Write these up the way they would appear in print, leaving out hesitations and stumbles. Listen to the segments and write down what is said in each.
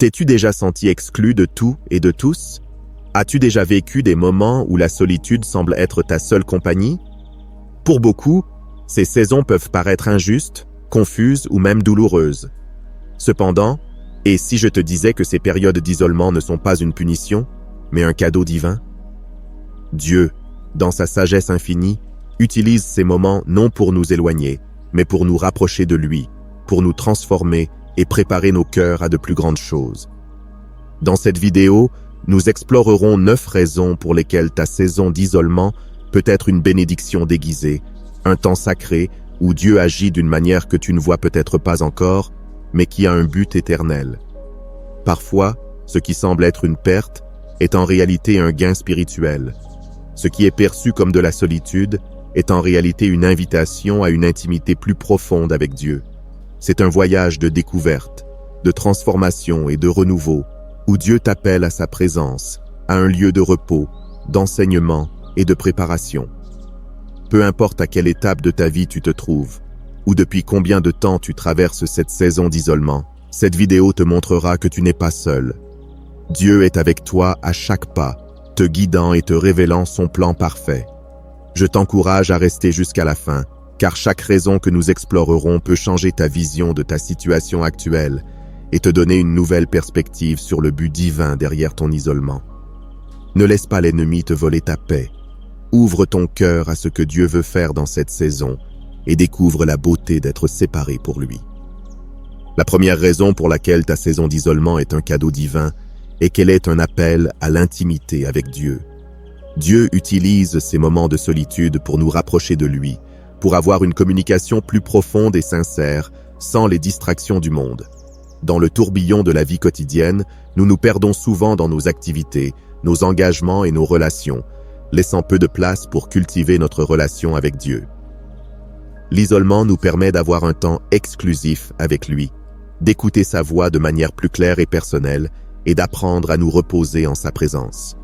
T'es-tu déjà senti exclu de tout et de tous? As-tu déjà vécu des moments où la solitude semble être ta seule compagnie? Pour beaucoup, ces saisons peuvent paraître injustes, confuses ou même douloureuses. Cependant, et si je te disais que ces périodes d'isolement ne sont pas une punition, mais un cadeau divin? Dieu, dans sa sagesse infinie, utilise ces moments non pour nous éloigner, mais pour nous rapprocher de lui, pour nous transformer et préparer nos cœurs à de plus grandes choses. Dans cette vidéo, nous explorerons 9 raisons pour lesquelles ta saison d'isolement peut être une bénédiction déguisée, un temps sacré où Dieu agit d'une manière que tu ne vois peut-être pas encore, mais qui a un but éternel. Parfois, ce qui semble être une perte est en réalité un gain spirituel. Ce qui est perçu comme de la solitude est en réalité une invitation à une intimité plus profonde avec Dieu. C'est un voyage de découverte, de transformation et de renouveau, où Dieu t'appelle à sa présence, à un lieu de repos, d'enseignement et de préparation. Peu importe à quelle étape de ta vie tu te trouves, ou depuis combien de temps tu traverses cette saison d'isolement, cette vidéo te montrera que tu n'es pas seul. Dieu est avec toi à chaque pas, te guidant et te révélant son plan parfait. Je t'encourage à rester jusqu'à la fin, car chaque raison que nous explorerons peut changer ta vision de ta situation actuelle et te donner une nouvelle perspective sur le but divin derrière ton isolement. Ne laisse pas l'ennemi te voler ta paix. Ouvre ton cœur à ce que Dieu veut faire dans cette saison et découvre la beauté d'être séparé pour lui. La première raison pour laquelle ta saison d'isolement est un cadeau divin est qu'elle est un appel à l'intimité avec Dieu. Dieu utilise ces moments de solitude pour nous rapprocher de lui, pour avoir une communication plus profonde et sincère, sans les distractions du monde. Dans le tourbillon de la vie quotidienne, nous nous perdons souvent dans nos activités, nos engagements et nos relations, laissant peu de place pour cultiver notre relation avec Dieu. L'isolement nous permet d'avoir un temps exclusif avec lui, d'écouter sa voix de manière plus claire et personnelle et d'apprendre à nous reposer en sa présence.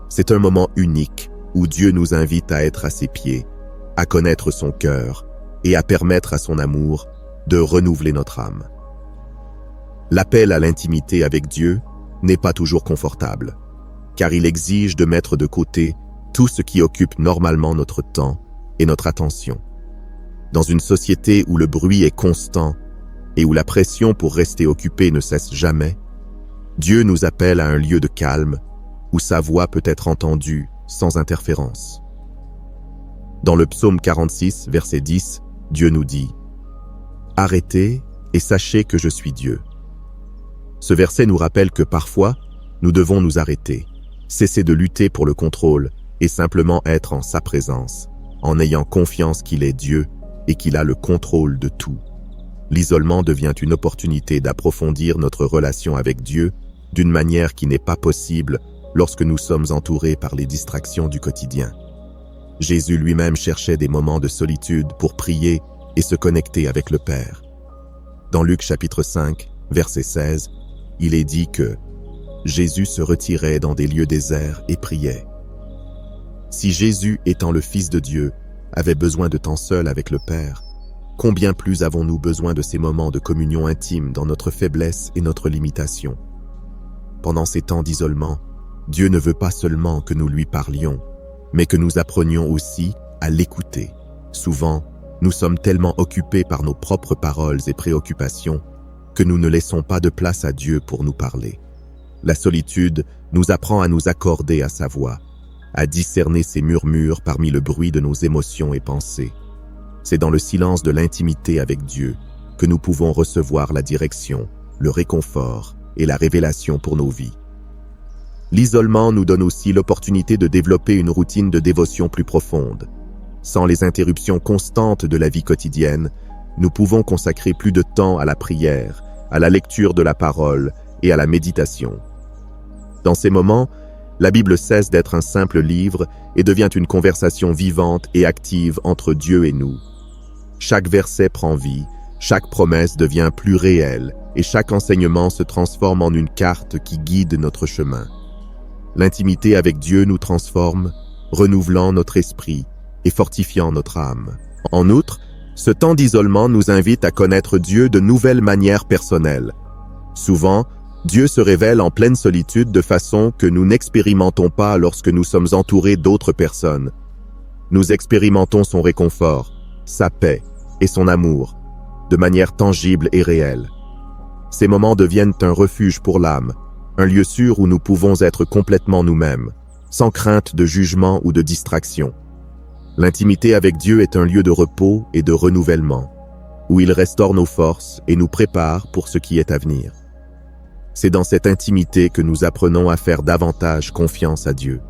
C'est un moment unique où Dieu nous invite à être à ses pieds, à connaître son cœur et à permettre à son amour de renouveler notre âme. L'appel à l'intimité avec Dieu n'est pas toujours confortable, car il exige de mettre de côté tout ce qui occupe normalement notre temps et notre attention. Dans une société où le bruit est constant et où la pression pour rester occupé ne cesse jamais, Dieu nous appelle à un lieu de calme où sa voix peut être entendue sans interférence. Dans le psaume 46, verset 10, Dieu nous dit « Arrêtez et sachez que je suis Dieu ». Ce verset nous rappelle que parfois, nous devons nous arrêter, cesser de lutter pour le contrôle et simplement être en sa présence, en ayant confiance qu'il est Dieu et qu'il a le contrôle de tout. L'isolement devient une opportunité d'approfondir notre relation avec Dieu d'une manière qui n'est pas possible lorsque nous sommes entourés par les distractions du quotidien. Jésus lui-même cherchait des moments de solitude pour prier et se connecter avec le Père. Dans Luc chapitre 5, verset 16, il est dit que Jésus se retirait dans des lieux déserts et priait. Si Jésus, étant le Fils de Dieu, avait besoin de temps seul avec le Père, combien plus avons-nous besoin de ces moments de communion intime dans notre faiblesse et notre limitation? Pendant ces temps d'isolement, Dieu ne veut pas seulement que nous lui parlions, mais que nous apprenions aussi à l'écouter. Souvent, nous sommes tellement occupés par nos propres paroles et préoccupations que nous ne laissons pas de place à Dieu pour nous parler. La solitude nous apprend à nous accorder à sa voix, à discerner ses murmures parmi le bruit de nos émotions et pensées. C'est dans le silence de l'intimité avec Dieu que nous pouvons recevoir la direction, le réconfort et la révélation pour nos vies. L'isolement nous donne aussi l'opportunité de développer une routine de dévotion plus profonde. Sans les interruptions constantes de la vie quotidienne, nous pouvons consacrer plus de temps à la prière, à la lecture de la parole et à la méditation. Dans ces moments, la Bible cesse d'être un simple livre et devient une conversation vivante et active entre Dieu et nous. Chaque verset prend vie, chaque promesse devient plus réelle et chaque enseignement se transforme en une carte qui guide notre chemin. L'intimité avec Dieu nous transforme, renouvelant notre esprit et fortifiant notre âme. En outre, ce temps d'isolement nous invite à connaître Dieu de nouvelles manières personnelles. Souvent, Dieu se révèle en pleine solitude de façon que nous n'expérimentons pas lorsque nous sommes entourés d'autres personnes. Nous expérimentons son réconfort, sa paix et son amour, de manière tangible et réelle. Ces moments deviennent un refuge pour l'âme, un lieu sûr où nous pouvons être complètement nous-mêmes, sans crainte de jugement ou de distraction. L'intimité avec Dieu est un lieu de repos et de renouvellement, où il restaure nos forces et nous prépare pour ce qui est à venir. C'est dans cette intimité que nous apprenons à faire davantage confiance à Dieu.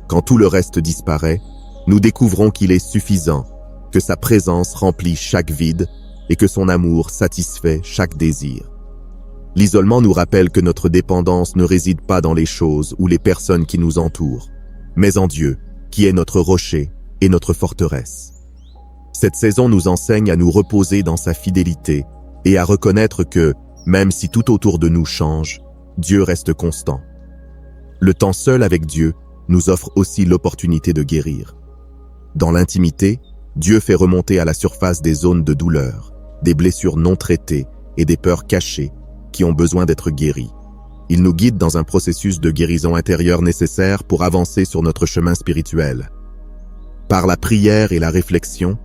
Quand tout le reste disparaît, nous découvrons qu'il est suffisant, que sa présence remplit chaque vide et que son amour satisfait chaque désir. L'isolement nous rappelle que notre dépendance ne réside pas dans les choses ou les personnes qui nous entourent, mais en Dieu, qui est notre rocher et notre forteresse. Cette saison nous enseigne à nous reposer dans sa fidélité et à reconnaître que, même si tout autour de nous change, Dieu reste constant. Le temps seul avec Dieu nous offre aussi l'opportunité de guérir. Dans l'intimité, Dieu fait remonter à la surface des zones de douleur, des blessures non traitées et des peurs cachées qui ont besoin d'être guéries. Il nous guide dans un processus de guérison intérieure nécessaire pour avancer sur notre chemin spirituel. Par la prière et la réflexion,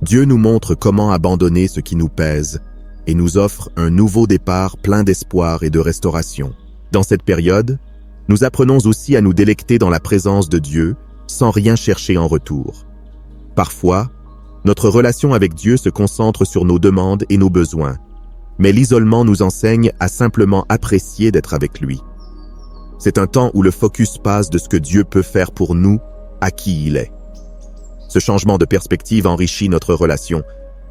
Dieu nous montre comment abandonner ce qui nous pèse et nous offre un nouveau départ plein d'espoir et de restauration. Dans cette période, nous apprenons aussi à nous délecter dans la présence de Dieu sans rien chercher en retour. Parfois, notre relation avec Dieu se concentre sur nos demandes et nos besoins, mais l'isolement nous enseigne à simplement apprécier d'être avec lui. C'est un temps où le focus passe de ce que Dieu peut faire pour nous à qui il est. Ce changement de perspective enrichit notre relation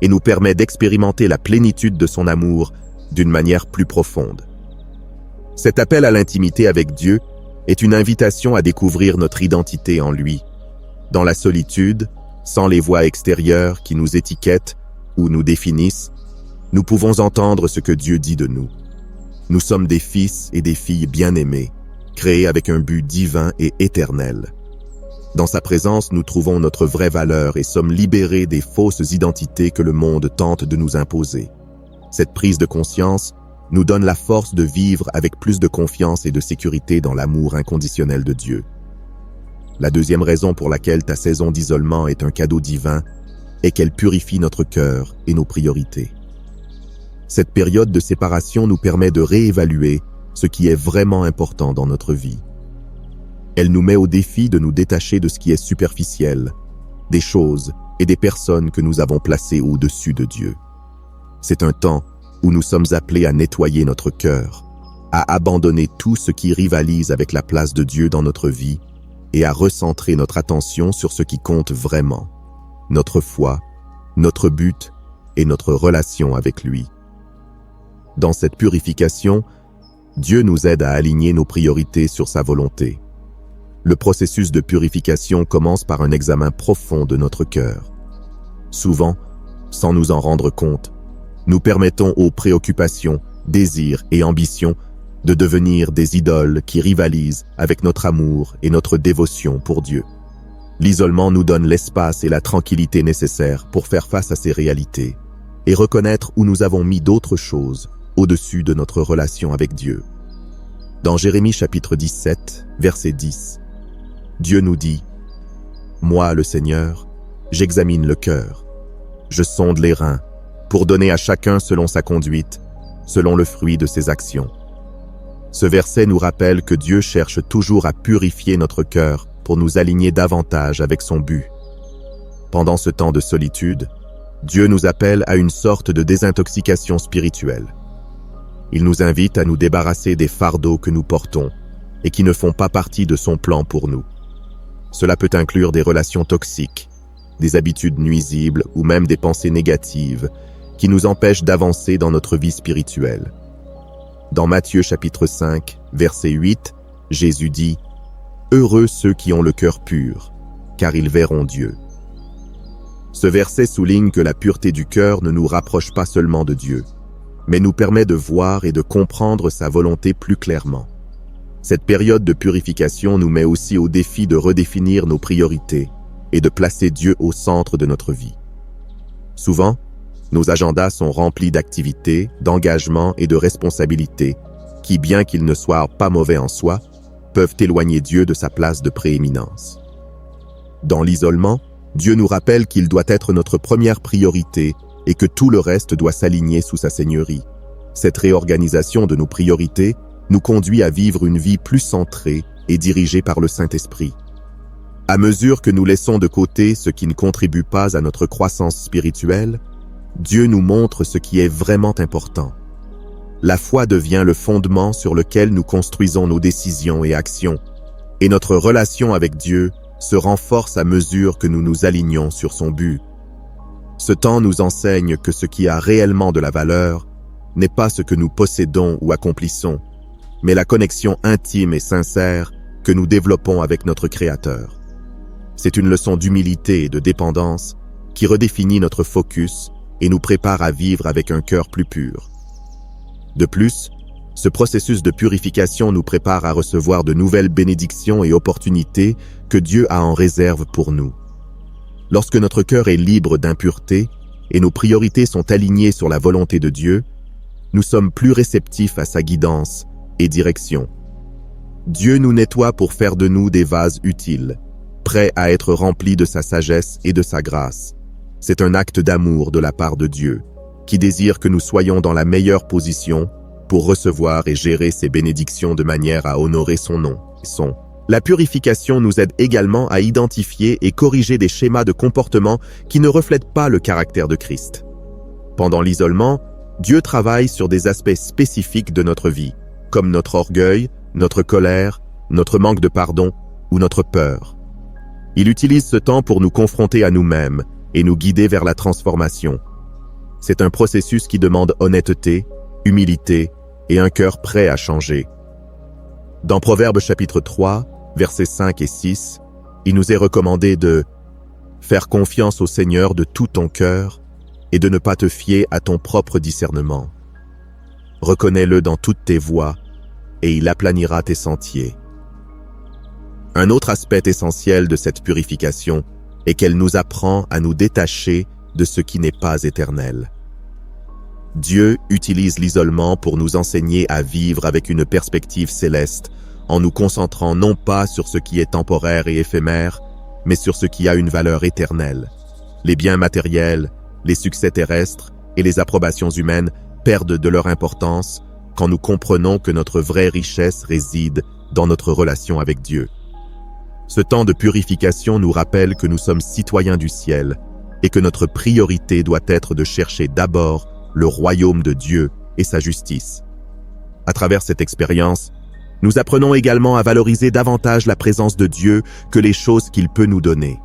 et nous permet d'expérimenter la plénitude de son amour d'une manière plus profonde. Cet appel à l'intimité avec Dieu est une invitation à découvrir notre identité en lui. Dans la solitude, sans les voix extérieures qui nous étiquettent ou nous définissent, nous pouvons entendre ce que Dieu dit de nous. Nous sommes des fils et des filles bien-aimés, créés avec un but divin et éternel. Dans sa présence, nous trouvons notre vraie valeur et sommes libérés des fausses identités que le monde tente de nous imposer. Cette prise de conscience nous donne la force de vivre avec plus de confiance et de sécurité dans l'amour inconditionnel de Dieu. La deuxième raison pour laquelle ta saison d'isolement est un cadeau divin est qu'elle purifie notre cœur et nos priorités. Cette période de séparation nous permet de réévaluer ce qui est vraiment important dans notre vie. Elle nous met au défi de nous détacher de ce qui est superficiel, des choses et des personnes que nous avons placées au-dessus de Dieu. C'est un temps où nous sommes appelés à nettoyer notre cœur, à abandonner tout ce qui rivalise avec la place de Dieu dans notre vie et à recentrer notre attention sur ce qui compte vraiment, notre foi, notre but et notre relation avec lui. Dans cette purification, Dieu nous aide à aligner nos priorités sur sa volonté. Le processus de purification commence par un examen profond de notre cœur. Souvent, sans nous en rendre compte, nous permettons aux préoccupations, désirs et ambitions de devenir des idoles qui rivalisent avec notre amour et notre dévotion pour Dieu. L'isolement nous donne l'espace et la tranquillité nécessaires pour faire face à ces réalités et reconnaître où nous avons mis d'autres choses au-dessus de notre relation avec Dieu. Dans Jérémie chapitre 17, verset 10, Dieu nous dit « Moi, le Seigneur, j'examine le cœur. Je sonde les reins pour donner à chacun selon sa conduite, selon le fruit de ses actions. » Ce verset nous rappelle que Dieu cherche toujours à purifier notre cœur pour nous aligner davantage avec son but. Pendant ce temps de solitude, Dieu nous appelle à une sorte de désintoxication spirituelle. Il nous invite à nous débarrasser des fardeaux que nous portons et qui ne font pas partie de son plan pour nous. Cela peut inclure des relations toxiques, des habitudes nuisibles ou même des pensées négatives qui nous empêchent d'avancer dans notre vie spirituelle. Dans Matthieu chapitre 5, verset 8, Jésus dit « Heureux ceux qui ont le cœur pur, car ils verront Dieu. » Ce verset souligne que la pureté du cœur ne nous rapproche pas seulement de Dieu, mais nous permet de voir et de comprendre sa volonté plus clairement. Cette période de purification nous met aussi au défi de redéfinir nos priorités et de placer Dieu au centre de notre vie. Souvent, nos agendas sont remplis d'activités, d'engagements et de responsabilités qui, bien qu'ils ne soient pas mauvais en soi, peuvent éloigner Dieu de sa place de prééminence. Dans l'isolement, Dieu nous rappelle qu'il doit être notre première priorité et que tout le reste doit s'aligner sous sa seigneurie. Cette réorganisation de nos priorités nous conduit à vivre une vie plus centrée et dirigée par le Saint-Esprit. À mesure que nous laissons de côté ce qui ne contribue pas à notre croissance spirituelle, Dieu nous montre ce qui est vraiment important. La foi devient le fondement sur lequel nous construisons nos décisions et actions, et notre relation avec Dieu se renforce à mesure que nous nous alignons sur son but. Ce temps nous enseigne que ce qui a réellement de la valeur n'est pas ce que nous possédons ou accomplissons, mais la connexion intime et sincère que nous développons avec notre Créateur. C'est une leçon d'humilité et de dépendance qui redéfinit notre focus et nous prépare à vivre avec un cœur plus pur. De plus, ce processus de purification nous prépare à recevoir de nouvelles bénédictions et opportunités que Dieu a en réserve pour nous. Lorsque notre cœur est libre d'impureté et nos priorités sont alignées sur la volonté de Dieu, nous sommes plus réceptifs à sa guidance et direction. Dieu nous nettoie pour faire de nous des vases utiles, prêts à être remplis de sa sagesse et de sa grâce. C'est un acte d'amour de la part de Dieu, qui désire que nous soyons dans la meilleure position pour recevoir et gérer ses bénédictions de manière à honorer son nom. La purification nous aide également à identifier et corriger des schémas de comportement qui ne reflètent pas le caractère de Christ. Pendant l'isolement, Dieu travaille sur des aspects spécifiques de notre vie, comme notre orgueil, notre colère, notre manque de pardon ou notre peur. Il utilise ce temps pour nous confronter à nous-mêmes et nous guider vers la transformation. C'est un processus qui demande honnêteté, humilité et un cœur prêt à changer. Dans Proverbes chapitre 3, versets 5 et 6, il nous est recommandé de faire confiance au Seigneur de tout ton cœur et de ne pas te fier à ton propre discernement. Reconnais-le dans toutes tes voies et il aplanira tes sentiers. Un autre aspect essentiel de cette purification est qu'elle nous apprend à nous détacher de ce qui n'est pas éternel. Dieu utilise l'isolement pour nous enseigner à vivre avec une perspective céleste, en nous concentrant non pas sur ce qui est temporaire et éphémère, mais sur ce qui a une valeur éternelle. Les biens matériels, les succès terrestres et les approbations humaines perdent de leur importance quand nous comprenons que notre vraie richesse réside dans notre relation avec Dieu. Ce temps de purification nous rappelle que nous sommes citoyens du ciel et que notre priorité doit être de chercher d'abord le royaume de Dieu et sa justice. À travers cette expérience, nous apprenons également à valoriser davantage la présence de Dieu que les choses qu'il peut nous donner.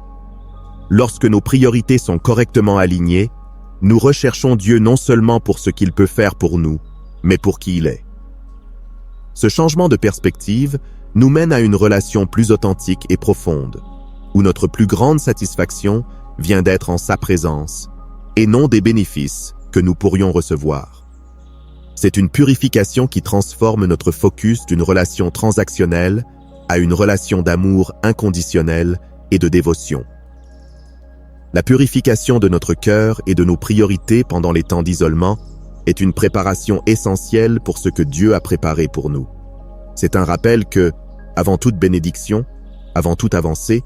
Lorsque nos priorités sont correctement alignées, nous recherchons Dieu non seulement pour ce qu'il peut faire pour nous, mais pour qui il est. Ce changement de perspective nous mène à une relation plus authentique et profonde, où notre plus grande satisfaction vient d'être en sa présence, et non des bénéfices que nous pourrions recevoir. C'est une purification qui transforme notre focus d'une relation transactionnelle à une relation d'amour inconditionnel et de dévotion. La purification de notre cœur et de nos priorités pendant les temps d'isolement est une préparation essentielle pour ce que Dieu a préparé pour nous. C'est un rappel que, avant toute bénédiction, avant toute avancée,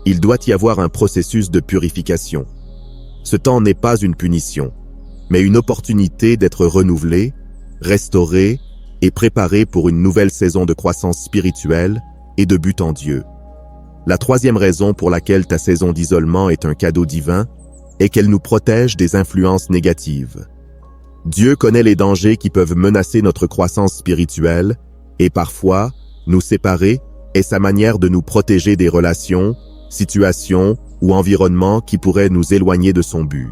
il doit y avoir un processus de purification. Ce temps n'est pas une punition, mais une opportunité d'être renouvelé, restauré et préparé pour une nouvelle saison de croissance spirituelle et de but en Dieu. La troisième raison pour laquelle ta saison d'isolement est un cadeau divin est qu'elle nous protège des influences négatives. Dieu connaît les dangers qui peuvent menacer notre croissance spirituelle et parfois, nous séparer est sa manière de nous protéger des relations, situations ou environnements qui pourraient nous éloigner de son but.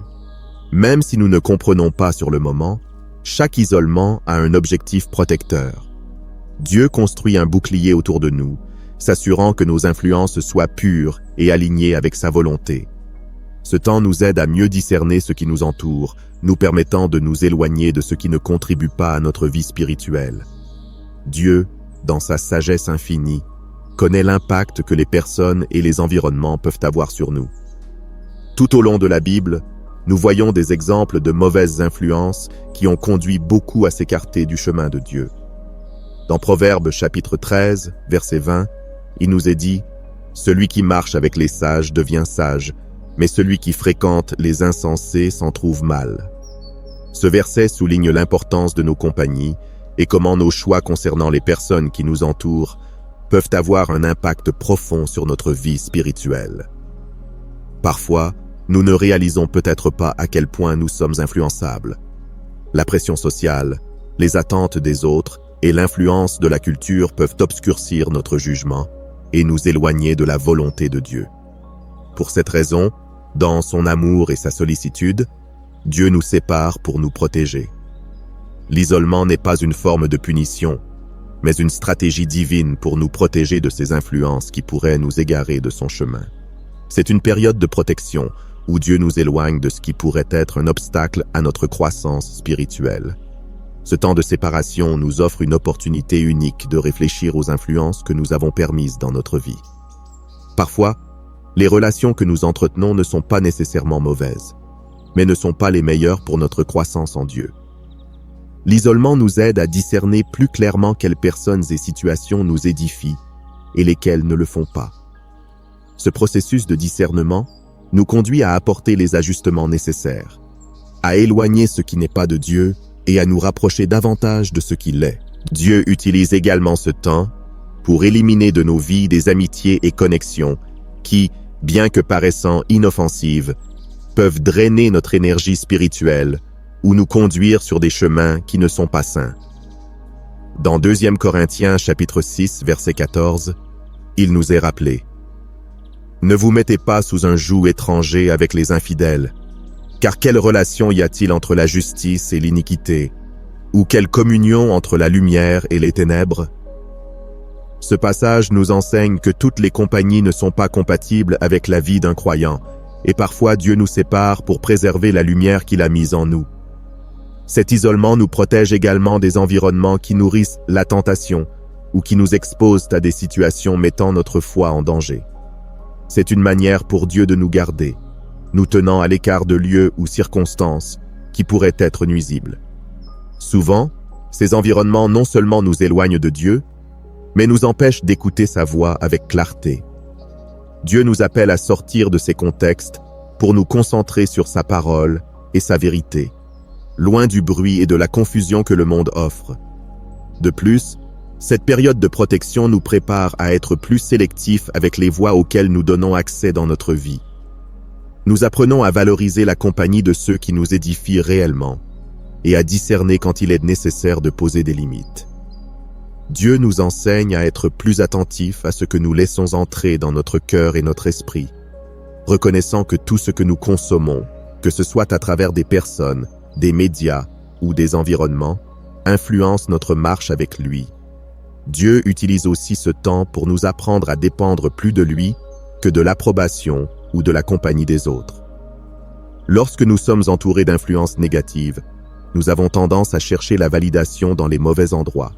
Même si nous ne comprenons pas sur le moment, chaque isolement a un objectif protecteur. Dieu construit un bouclier autour de nous, s'assurant que nos influences soient pures et alignées avec sa volonté. Ce temps nous aide à mieux discerner ce qui nous entoure, nous permettant de nous éloigner de ce qui ne contribue pas à notre vie spirituelle. Dieu, dans sa sagesse infinie, connaît l'impact que les personnes et les environnements peuvent avoir sur nous. Tout au long de la Bible, nous voyons des exemples de mauvaises influences qui ont conduit beaucoup à s'écarter du chemin de Dieu. Dans Proverbes chapitre 13, verset 20, il nous est dit « Celui qui marche avec les sages devient sage, mais celui qui fréquente les insensés s'en trouve mal. » Ce verset souligne l'importance de nos compagnies et comment nos choix concernant les personnes qui nous entourent peuvent avoir un impact profond sur notre vie spirituelle. Parfois, nous ne réalisons peut-être pas à quel point nous sommes influençables. La pression sociale, les attentes des autres et l'influence de la culture peuvent obscurcir notre jugement et nous éloigner de la volonté de Dieu. Pour cette raison, dans son amour et sa sollicitude, Dieu nous sépare pour nous protéger. L'isolement n'est pas une forme de punition, mais une stratégie divine pour nous protéger de ces influences qui pourraient nous égarer de son chemin. C'est une période de protection où Dieu nous éloigne de ce qui pourrait être un obstacle à notre croissance spirituelle. Ce temps de séparation nous offre une opportunité unique de réfléchir aux influences que nous avons permises dans notre vie. Parfois, les relations que nous entretenons ne sont pas nécessairement mauvaises, mais ne sont pas les meilleures pour notre croissance en Dieu. L'isolement nous aide à discerner plus clairement quelles personnes et situations nous édifient et lesquelles ne le font pas. Ce processus de discernement nous conduit à apporter les ajustements nécessaires, à éloigner ce qui n'est pas de Dieu et à nous rapprocher davantage de ce qui l'est. Dieu utilise également ce temps pour éliminer de nos vies des amitiés et connexions qui, bien que paraissant inoffensives, peuvent drainer notre énergie spirituelle ou nous conduire sur des chemins qui ne sont pas sains. Dans 2 Corinthiens chapitre 6, verset 14, il nous est rappelé « Ne vous mettez pas sous un joug étranger avec les infidèles, car quelle relation y a-t-il entre la justice et l'iniquité, ou quelle communion entre la lumière et les ténèbres ?» Ce passage nous enseigne que toutes les compagnies ne sont pas compatibles avec la vie d'un croyant, et parfois Dieu nous sépare pour préserver la lumière qu'il a mise en nous. Cet isolement nous protège également des environnements qui nourrissent la tentation ou qui nous exposent à des situations mettant notre foi en danger. C'est une manière pour Dieu de nous garder, nous tenant à l'écart de lieux ou circonstances qui pourraient être nuisibles. Souvent, ces environnements non seulement nous éloignent de Dieu, mais nous empêchent d'écouter sa voix avec clarté. Dieu nous appelle à sortir de ces contextes pour nous concentrer sur sa parole et sa vérité, loin du bruit et de la confusion que le monde offre. De plus, cette période de protection nous prépare à être plus sélectifs avec les voies auxquelles nous donnons accès dans notre vie. Nous apprenons à valoriser la compagnie de ceux qui nous édifient réellement et à discerner quand il est nécessaire de poser des limites. Dieu nous enseigne à être plus attentifs à ce que nous laissons entrer dans notre cœur et notre esprit, reconnaissant que tout ce que nous consommons, que ce soit à travers des personnes, des médias ou des environnements, influence notre marche avec lui. Dieu utilise aussi ce temps pour nous apprendre à dépendre plus de lui que de l'approbation ou de la compagnie des autres. Lorsque nous sommes entourés d'influences négatives, nous avons tendance à chercher la validation dans les mauvais endroits.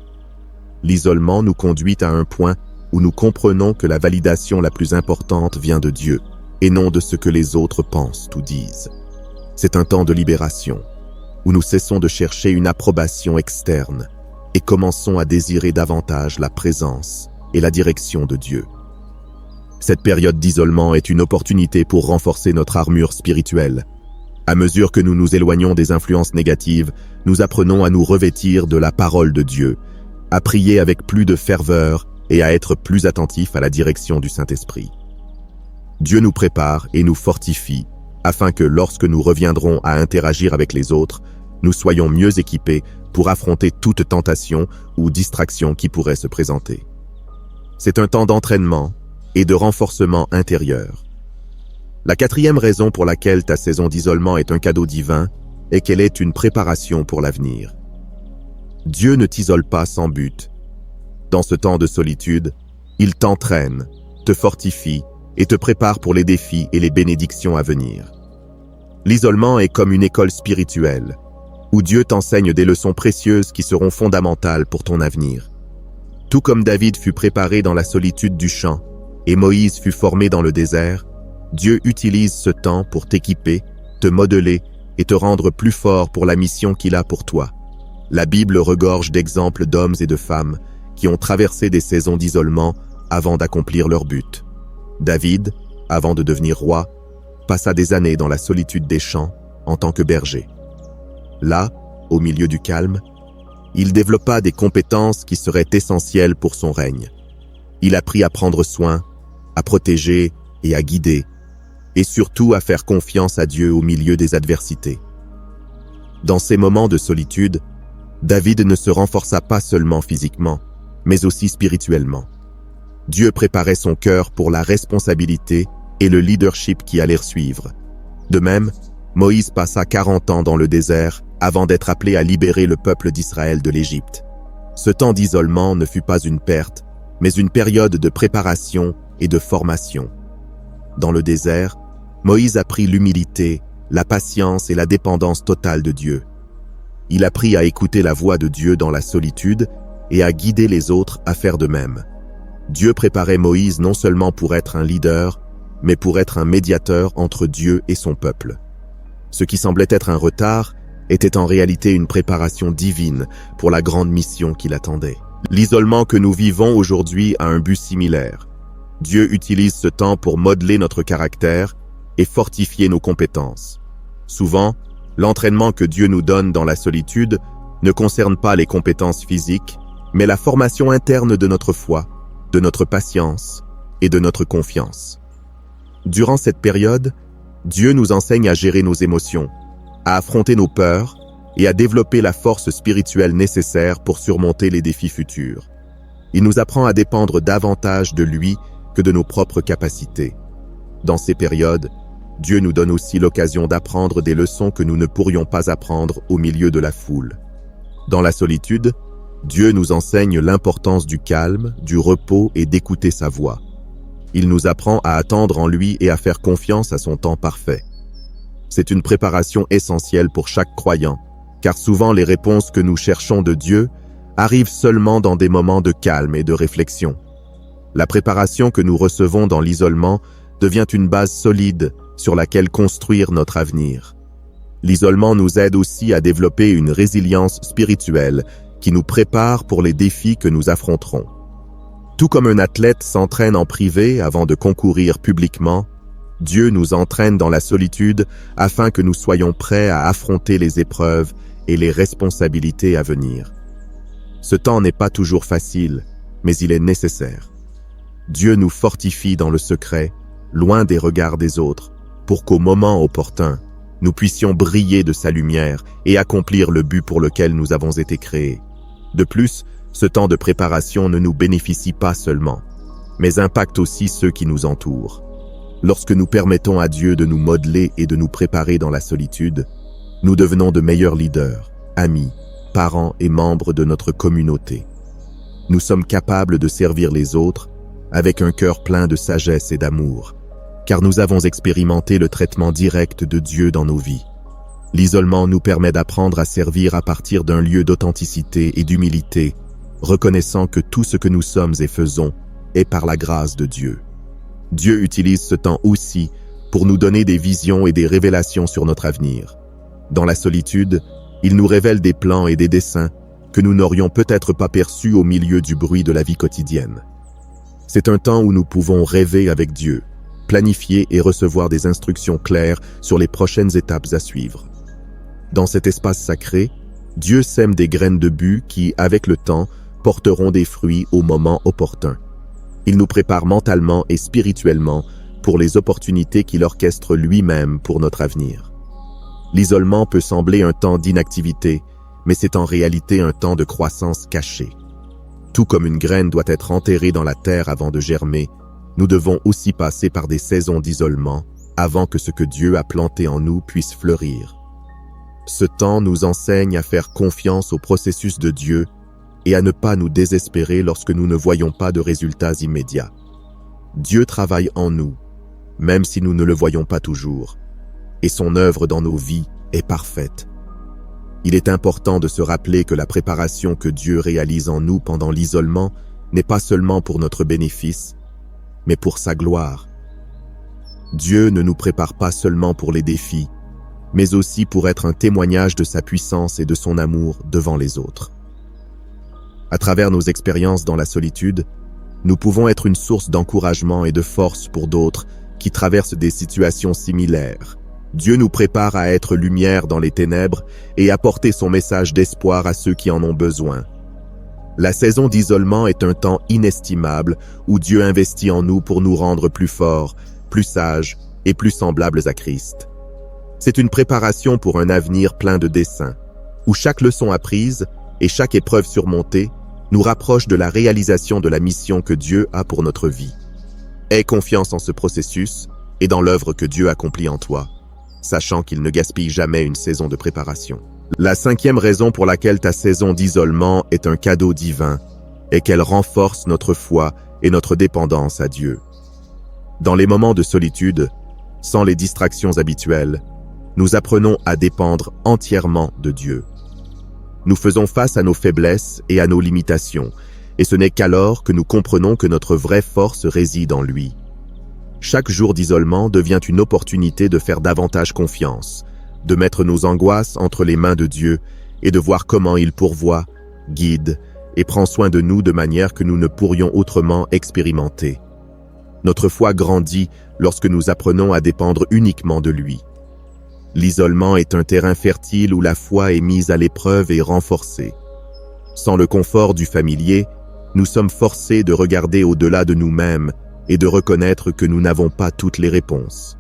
L'isolement nous conduit à un point où nous comprenons que la validation la plus importante vient de Dieu et non de ce que les autres pensent ou disent. C'est un temps de libération, où nous cessons de chercher une approbation externe et commençons à désirer davantage la présence et la direction de Dieu. Cette période d'isolement est une opportunité pour renforcer notre armure spirituelle. À mesure que nous nous éloignons des influences négatives, nous apprenons à nous revêtir de la parole de Dieu, à prier avec plus de ferveur et à être plus attentifs à la direction du Saint-Esprit. Dieu nous prépare et nous fortifie afin que lorsque nous reviendrons à interagir avec les autres, nous soyons mieux équipés pour affronter toute tentation ou distraction qui pourrait se présenter. C'est un temps d'entraînement et de renforcement intérieur. La 4e raison pour laquelle ta saison d'isolement est un cadeau divin est qu'elle est une préparation pour l'avenir. Dieu ne t'isole pas sans but. Dans ce temps de solitude, il t'entraîne, te fortifie et te prépare pour les défis et les bénédictions à venir. L'isolement est comme une école spirituelle, où Dieu t'enseigne des leçons précieuses qui seront fondamentales pour ton avenir. Tout comme David fut préparé dans la solitude du champ et Moïse fut formé dans le désert, Dieu utilise ce temps pour t'équiper, te modeler et te rendre plus fort pour la mission qu'il a pour toi. La Bible regorge d'exemples d'hommes et de femmes qui ont traversé des saisons d'isolement avant d'accomplir leur but. David, avant de devenir roi, passa des années dans la solitude des champs en tant que berger. Là, au milieu du calme, il développa des compétences qui seraient essentielles pour son règne. Il apprit à prendre soin, à protéger et à guider, et surtout à faire confiance à Dieu au milieu des adversités. Dans ces moments de solitude, David ne se renforça pas seulement physiquement, mais aussi spirituellement. Dieu préparait son cœur pour la responsabilité et le leadership qui allèrent suivre. De même, Moïse passa 40 ans dans le désert avant d'être appelé à libérer le peuple d'Israël de l'Égypte. Ce temps d'isolement ne fut pas une perte, mais une période de préparation et de formation. Dans le désert, Moïse apprit l'humilité, la patience et la dépendance totale de Dieu. Il apprit à écouter la voix de Dieu dans la solitude et à guider les autres à faire de même. Dieu préparait Moïse non seulement pour être un leader, mais pour être un médiateur entre Dieu et son peuple. Ce qui semblait être un retard était en réalité une préparation divine pour la grande mission qui l'attendait. L'isolement que nous vivons aujourd'hui a un but similaire. Dieu utilise ce temps pour modeler notre caractère et fortifier nos compétences. Souvent, l'entraînement que Dieu nous donne dans la solitude ne concerne pas les compétences physiques, mais la formation interne de notre foi, de notre patience et de notre confiance. Durant cette période, Dieu nous enseigne à gérer nos émotions, à affronter nos peurs et à développer la force spirituelle nécessaire pour surmonter les défis futurs. Il nous apprend à dépendre davantage de lui que de nos propres capacités. Dans ces périodes, Dieu nous donne aussi l'occasion d'apprendre des leçons que nous ne pourrions pas apprendre au milieu de la foule. Dans la solitude, Dieu nous enseigne l'importance du calme, du repos et d'écouter sa voix. Il nous apprend à attendre en lui et à faire confiance à son temps parfait. C'est une préparation essentielle pour chaque croyant, car souvent les réponses que nous cherchons de Dieu arrivent seulement dans des moments de calme et de réflexion. La préparation que nous recevons dans l'isolement devient une base solide sur laquelle construire notre avenir. L'isolement nous aide aussi à développer une résilience spirituelle qui nous prépare pour les défis que nous affronterons. Tout comme un athlète s'entraîne en privé avant de concourir publiquement, Dieu nous entraîne dans la solitude afin que nous soyons prêts à affronter les épreuves et les responsabilités à venir. Ce temps n'est pas toujours facile, mais il est nécessaire. Dieu nous fortifie dans le secret, loin des regards des autres, pour qu'au moment opportun, nous puissions briller de sa lumière et accomplir le but pour lequel nous avons été créés. De plus, ce temps de préparation ne nous bénéficie pas seulement, mais impacte aussi ceux qui nous entourent. Lorsque nous permettons à Dieu de nous modeler et de nous préparer dans la solitude, nous devenons de meilleurs leaders, amis, parents et membres de notre communauté. Nous sommes capables de servir les autres avec un cœur plein de sagesse et d'amour, car nous avons expérimenté le traitement direct de Dieu dans nos vies. L'isolement nous permet d'apprendre à servir à partir d'un lieu d'authenticité et d'humilité, reconnaissant que tout ce que nous sommes et faisons est par la grâce de Dieu. Dieu utilise ce temps aussi pour nous donner des visions et des révélations sur notre avenir. Dans la solitude, il nous révèle des plans et des desseins que nous n'aurions peut-être pas perçus au milieu du bruit de la vie quotidienne. C'est un temps où nous pouvons rêver avec Dieu, planifier et recevoir des instructions claires sur les prochaines étapes à suivre. Dans cet espace sacré, Dieu sème des graines de but qui, avec le temps, porteront des fruits au moment opportun. Il nous prépare mentalement et spirituellement pour les opportunités qu'il orchestre lui-même pour notre avenir. L'isolement peut sembler un temps d'inactivité, mais c'est en réalité un temps de croissance cachée. Tout comme une graine doit être enterrée dans la terre avant de germer, nous devons aussi passer par des saisons d'isolement avant que ce que Dieu a planté en nous puisse fleurir. Ce temps nous enseigne à faire confiance au processus de Dieu et à ne pas nous désespérer lorsque nous ne voyons pas de résultats immédiats. Dieu travaille en nous, même si nous ne le voyons pas toujours, et son œuvre dans nos vies est parfaite. Il est important de se rappeler que la préparation que Dieu réalise en nous pendant l'isolement n'est pas seulement pour notre bénéfice, mais pour sa gloire. Dieu ne nous prépare pas seulement pour les défis, mais aussi pour être un témoignage de sa puissance et de son amour devant les autres. À travers nos expériences dans la solitude, nous pouvons être une source d'encouragement et de force pour d'autres qui traversent des situations similaires. Dieu nous prépare à être lumière dans les ténèbres et à porter son message d'espoir à ceux qui en ont besoin. La saison d'isolement est un temps inestimable où Dieu investit en nous pour nous rendre plus forts, plus sages et plus semblables à Christ. C'est une préparation pour un avenir plein de desseins, où chaque leçon apprise et chaque épreuve surmontée nous rapproche de la réalisation de la mission que Dieu a pour notre vie. Aie confiance en ce processus et dans l'œuvre que Dieu accomplit en toi, sachant qu'il ne gaspille jamais une saison de préparation. La 5e raison pour laquelle ta saison d'isolement est un cadeau divin est qu'elle renforce notre foi et notre dépendance à Dieu. Dans les moments de solitude, sans les distractions habituelles, nous apprenons à dépendre entièrement de Dieu. Nous faisons face à nos faiblesses et à nos limitations, et ce n'est qu'alors que nous comprenons que notre vraie force réside en lui. Chaque jour d'isolement devient une opportunité de faire davantage confiance, de mettre nos angoisses entre les mains de Dieu et de voir comment il pourvoit, guide et prend soin de nous de manière que nous ne pourrions autrement expérimenter. Notre foi grandit lorsque nous apprenons à dépendre uniquement de lui. L'isolement est un terrain fertile où la foi est mise à l'épreuve et renforcée. Sans le confort du familier, nous sommes forcés de regarder au-delà de nous-mêmes et de reconnaître que nous n'avons pas toutes les réponses.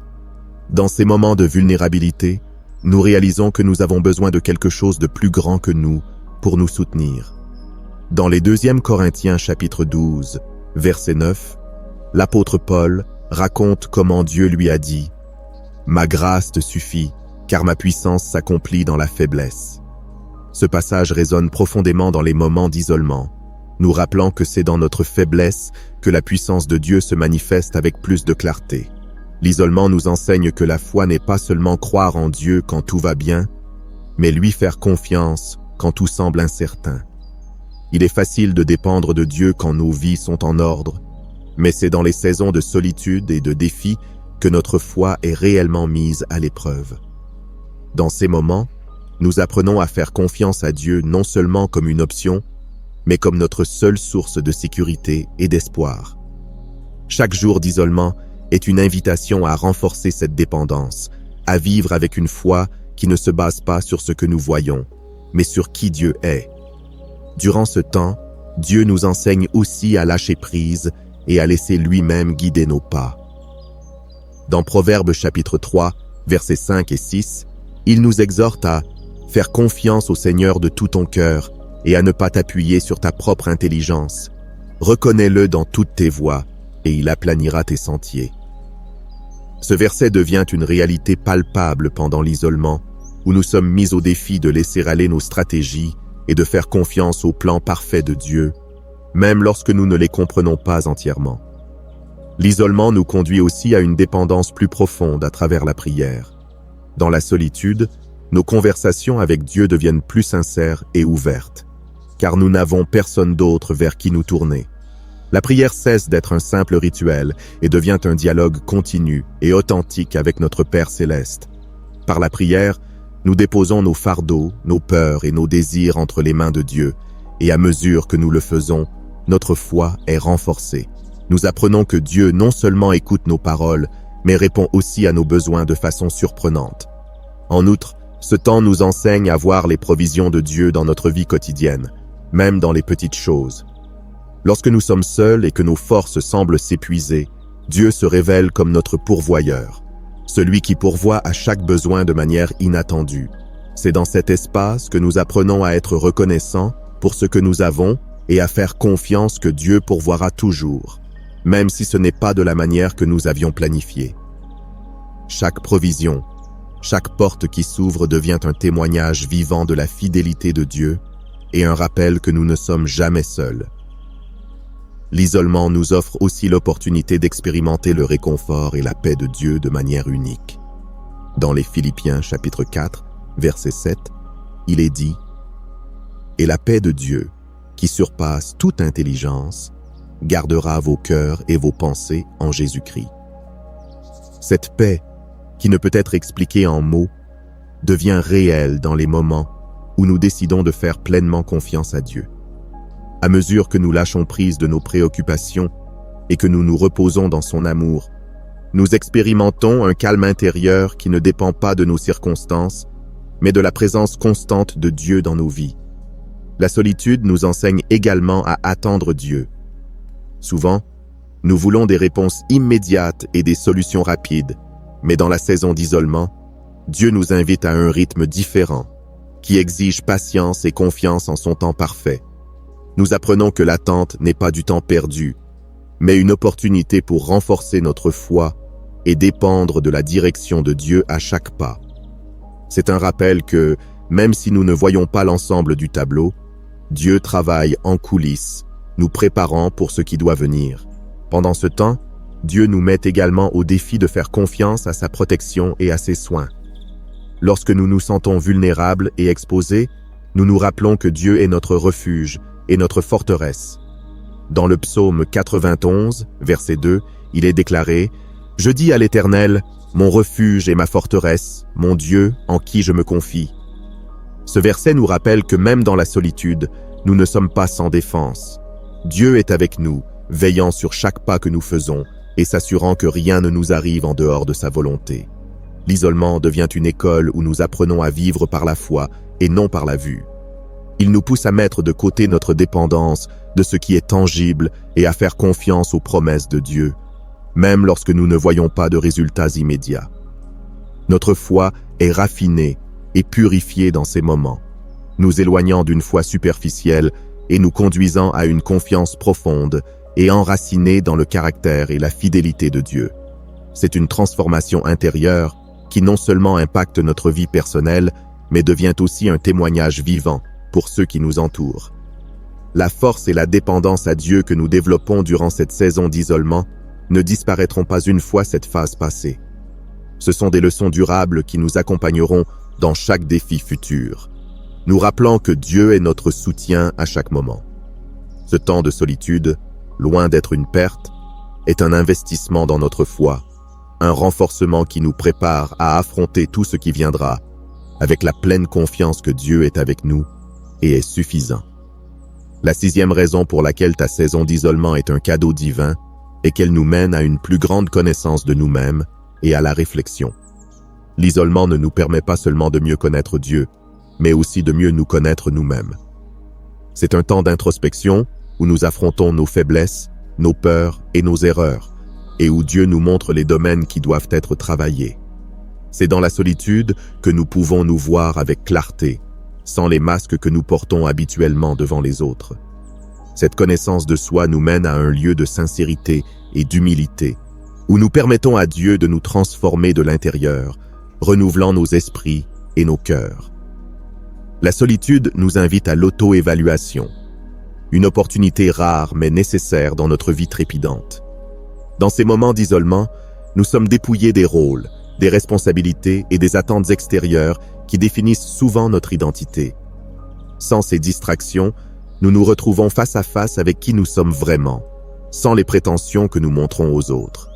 Dans ces moments de vulnérabilité, nous réalisons que nous avons besoin de quelque chose de plus grand que nous pour nous soutenir. Dans les 2 Corinthiens chapitre 12, verset 9, l'apôtre Paul raconte comment Dieu lui a dit « Ma grâce te suffit, car ma puissance s'accomplit dans la faiblesse. » Ce passage résonne profondément dans les moments d'isolement, nous rappelant que c'est dans notre faiblesse que la puissance de Dieu se manifeste avec plus de clarté. L'isolement nous enseigne que la foi n'est pas seulement croire en Dieu quand tout va bien, mais lui faire confiance quand tout semble incertain. Il est facile de dépendre de Dieu quand nos vies sont en ordre, mais c'est dans les saisons de solitude et de défi que notre foi est réellement mise à l'épreuve. Dans ces moments, nous apprenons à faire confiance à Dieu non seulement comme une option, mais comme notre seule source de sécurité et d'espoir. Chaque jour d'isolement est une invitation à renforcer cette dépendance, à vivre avec une foi qui ne se base pas sur ce que nous voyons, mais sur qui Dieu est. Durant ce temps, Dieu nous enseigne aussi à lâcher prise et à laisser lui-même guider nos pas. Dans Proverbes chapitre 3, versets 5 et 6, il nous exhorte à faire confiance au Seigneur de tout ton cœur et à ne pas t'appuyer sur ta propre intelligence. Reconnais-le dans toutes tes voies et il aplanira tes sentiers. Ce verset devient une réalité palpable pendant l'isolement, où nous sommes mis au défi de laisser aller nos stratégies et de faire confiance au plan parfait de Dieu, même lorsque nous ne les comprenons pas entièrement. L'isolement nous conduit aussi à une dépendance plus profonde à travers la prière. Dans la solitude, nos conversations avec Dieu deviennent plus sincères et ouvertes, car nous n'avons personne d'autre vers qui nous tourner. La prière cesse d'être un simple rituel et devient un dialogue continu et authentique avec notre Père céleste. Par la prière, nous déposons nos fardeaux, nos peurs et nos désirs entre les mains de Dieu, et à mesure que nous le faisons, notre foi est renforcée. Nous apprenons que Dieu non seulement écoute nos paroles, mais répond aussi à nos besoins de façon surprenante. En outre, ce temps nous enseigne à voir les provisions de Dieu dans notre vie quotidienne, même dans les petites choses. Lorsque nous sommes seuls et que nos forces semblent s'épuiser, Dieu se révèle comme notre pourvoyeur, celui qui pourvoit à chaque besoin de manière inattendue. C'est dans cet espace que nous apprenons à être reconnaissants pour ce que nous avons et à faire confiance que Dieu pourvoira toujours, même si ce n'est pas de la manière que nous avions planifié. Chaque provision, chaque porte qui s'ouvre devient un témoignage vivant de la fidélité de Dieu et un rappel que nous ne sommes jamais seuls. L'isolement nous offre aussi l'opportunité d'expérimenter le réconfort et la paix de Dieu de manière unique. Dans les Philippiens chapitre 4, verset 7, il est dit « Et la paix de Dieu, qui surpasse toute intelligence, gardera vos cœurs et vos pensées en Jésus-Christ. » Cette paix, qui ne peut être expliquée en mots, devient réelle dans les moments où nous décidons de faire pleinement confiance à Dieu. À mesure que nous lâchons prise de nos préoccupations et que nous nous reposons dans son amour, nous expérimentons un calme intérieur qui ne dépend pas de nos circonstances, mais de la présence constante de Dieu dans nos vies. La solitude nous enseigne également à attendre Dieu. Souvent, nous voulons des réponses immédiates et des solutions rapides, mais dans la saison d'isolement, Dieu nous invite à un rythme différent, qui exige patience et confiance en son temps parfait. Nous apprenons que l'attente n'est pas du temps perdu, mais une opportunité pour renforcer notre foi et dépendre de la direction de Dieu à chaque pas. C'est un rappel que, même si nous ne voyons pas l'ensemble du tableau, Dieu travaille en coulisses, nous préparant pour ce qui doit venir. Pendant ce temps, Dieu nous met également au défi de faire confiance à sa protection et à ses soins. Lorsque nous nous sentons vulnérables et exposés, nous nous rappelons que Dieu est notre refuge et notre forteresse. Dans le psaume 91, verset 2, il est déclaré « Je dis à l'Éternel, mon refuge et ma forteresse, mon Dieu en qui je me confie. » Ce verset nous rappelle que même dans la solitude, nous ne sommes pas sans défense. Dieu est avec nous, veillant sur chaque pas que nous faisons et s'assurant que rien ne nous arrive en dehors de sa volonté. L'isolement devient une école où nous apprenons à vivre par la foi et non par la vue. Il nous pousse à mettre de côté notre dépendance de ce qui est tangible et à faire confiance aux promesses de Dieu, même lorsque nous ne voyons pas de résultats immédiats. Notre foi est raffinée et purifiée dans ces moments, nous éloignant d'une foi superficielle et nous conduisant à une confiance profonde et enracinée dans le caractère et la fidélité de Dieu. C'est une transformation intérieure qui non seulement impacte notre vie personnelle, mais devient aussi un témoignage vivant pour ceux qui nous entourent. La force et la dépendance à Dieu que nous développons durant cette saison d'isolement ne disparaîtront pas une fois cette phase passée. Ce sont des leçons durables qui nous accompagneront dans chaque défi futur, nous rappelant que Dieu est notre soutien à chaque moment. Ce temps de solitude, loin d'être une perte, est un investissement dans notre foi, un renforcement qui nous prépare à affronter tout ce qui viendra, avec la pleine confiance que Dieu est avec nous et est suffisant. La 6e raison pour laquelle ta saison d'isolement est un cadeau divin est qu'elle nous mène à une plus grande connaissance de nous-mêmes et à la réflexion. L'isolement ne nous permet pas seulement de mieux connaître Dieu, mais aussi de mieux nous connaître nous-mêmes. C'est un temps d'introspection où nous affrontons nos faiblesses, nos peurs et nos erreurs, et où Dieu nous montre les domaines qui doivent être travaillés. C'est dans la solitude que nous pouvons nous voir avec clarté, sans les masques que nous portons habituellement devant les autres. Cette connaissance de soi nous mène à un lieu de sincérité et d'humilité, où nous permettons à Dieu de nous transformer de l'intérieur, renouvelant nos esprits et nos cœurs. La solitude nous invite à l'auto-évaluation, une opportunité rare mais nécessaire dans notre vie trépidante. Dans ces moments d'isolement, nous sommes dépouillés des rôles, des responsabilités et des attentes extérieures qui définissent souvent notre identité. Sans ces distractions, nous nous retrouvons face à face avec qui nous sommes vraiment, sans les prétentions que nous montrons aux autres.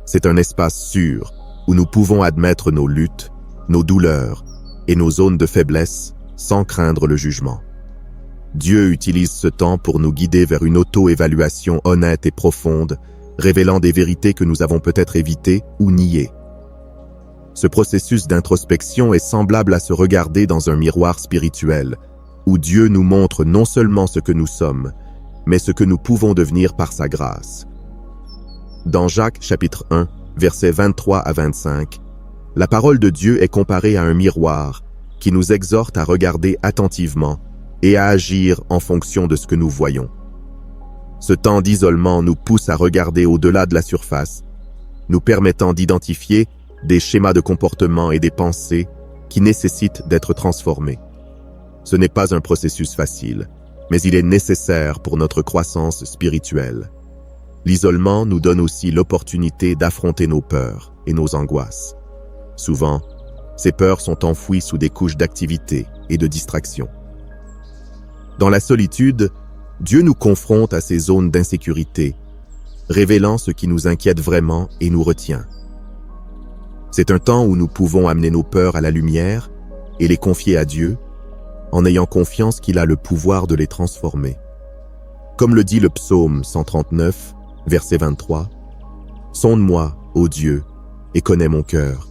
C'est un espace sûr où nous pouvons admettre nos luttes, nos douleurs et nos zones de faiblesse sans craindre le jugement. Dieu utilise ce temps pour nous guider vers une auto-évaluation honnête et profonde, révélant des vérités que nous avons peut-être évitées ou niées. Ce processus d'introspection est semblable à se regarder dans un miroir spirituel, où Dieu nous montre non seulement ce que nous sommes, mais ce que nous pouvons devenir par sa grâce. Dans Jacques chapitre 1, versets 23 à 25, la parole de Dieu est comparée à un miroir qui nous exhorte à regarder attentivement et à agir en fonction de ce que nous voyons. Ce temps d'isolement nous pousse à regarder au-delà de la surface, nous permettant d'identifier des schémas de comportement et des pensées qui nécessitent d'être transformés. Ce n'est pas un processus facile, mais il est nécessaire pour notre croissance spirituelle. L'isolement nous donne aussi l'opportunité d'affronter nos peurs et nos angoisses. Souvent, ces peurs sont enfouies sous des couches d'activité et de distraction. Dans la solitude, Dieu nous confronte à ces zones d'insécurité, révélant ce qui nous inquiète vraiment et nous retient. C'est un temps où nous pouvons amener nos peurs à la lumière et les confier à Dieu, en ayant confiance qu'il a le pouvoir de les transformer. Comme le dit le psaume 139, verset 23, « Sonde-moi, ô Dieu, et connais mon cœur.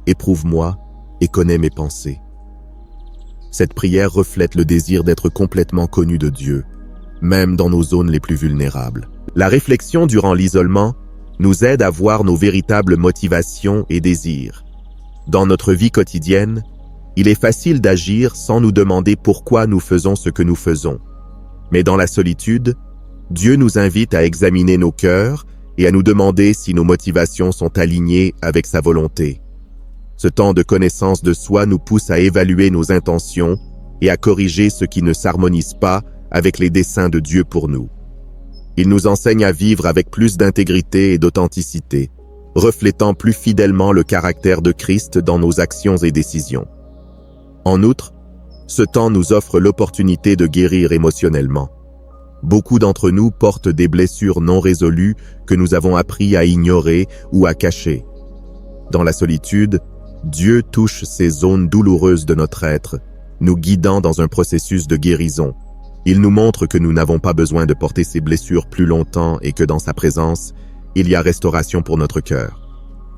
Éprouve-moi et connais mes pensées. » Cette prière reflète le désir d'être complètement connu de Dieu, même dans nos zones les plus vulnérables. La réflexion durant l'isolement nous aide à voir nos véritables motivations et désirs. Dans notre vie quotidienne, il est facile d'agir sans nous demander pourquoi nous faisons ce que nous faisons. Mais dans la solitude, Dieu nous invite à examiner nos cœurs et à nous demander si nos motivations sont alignées avec sa volonté. Ce temps de connaissance de soi nous pousse à évaluer nos intentions et à corriger ce qui ne s'harmonise pas avec les desseins de Dieu pour nous. Il nous enseigne à vivre avec plus d'intégrité et d'authenticité, reflétant plus fidèlement le caractère de Christ dans nos actions et décisions. En outre, ce temps nous offre l'opportunité de guérir émotionnellement. Beaucoup d'entre nous portent des blessures non résolues que nous avons appris à ignorer ou à cacher. Dans la solitude, Dieu touche ces zones douloureuses de notre être, nous guidant dans un processus de guérison. Il nous montre que nous n'avons pas besoin de porter ces blessures plus longtemps et que dans sa présence, il y a restauration pour notre cœur.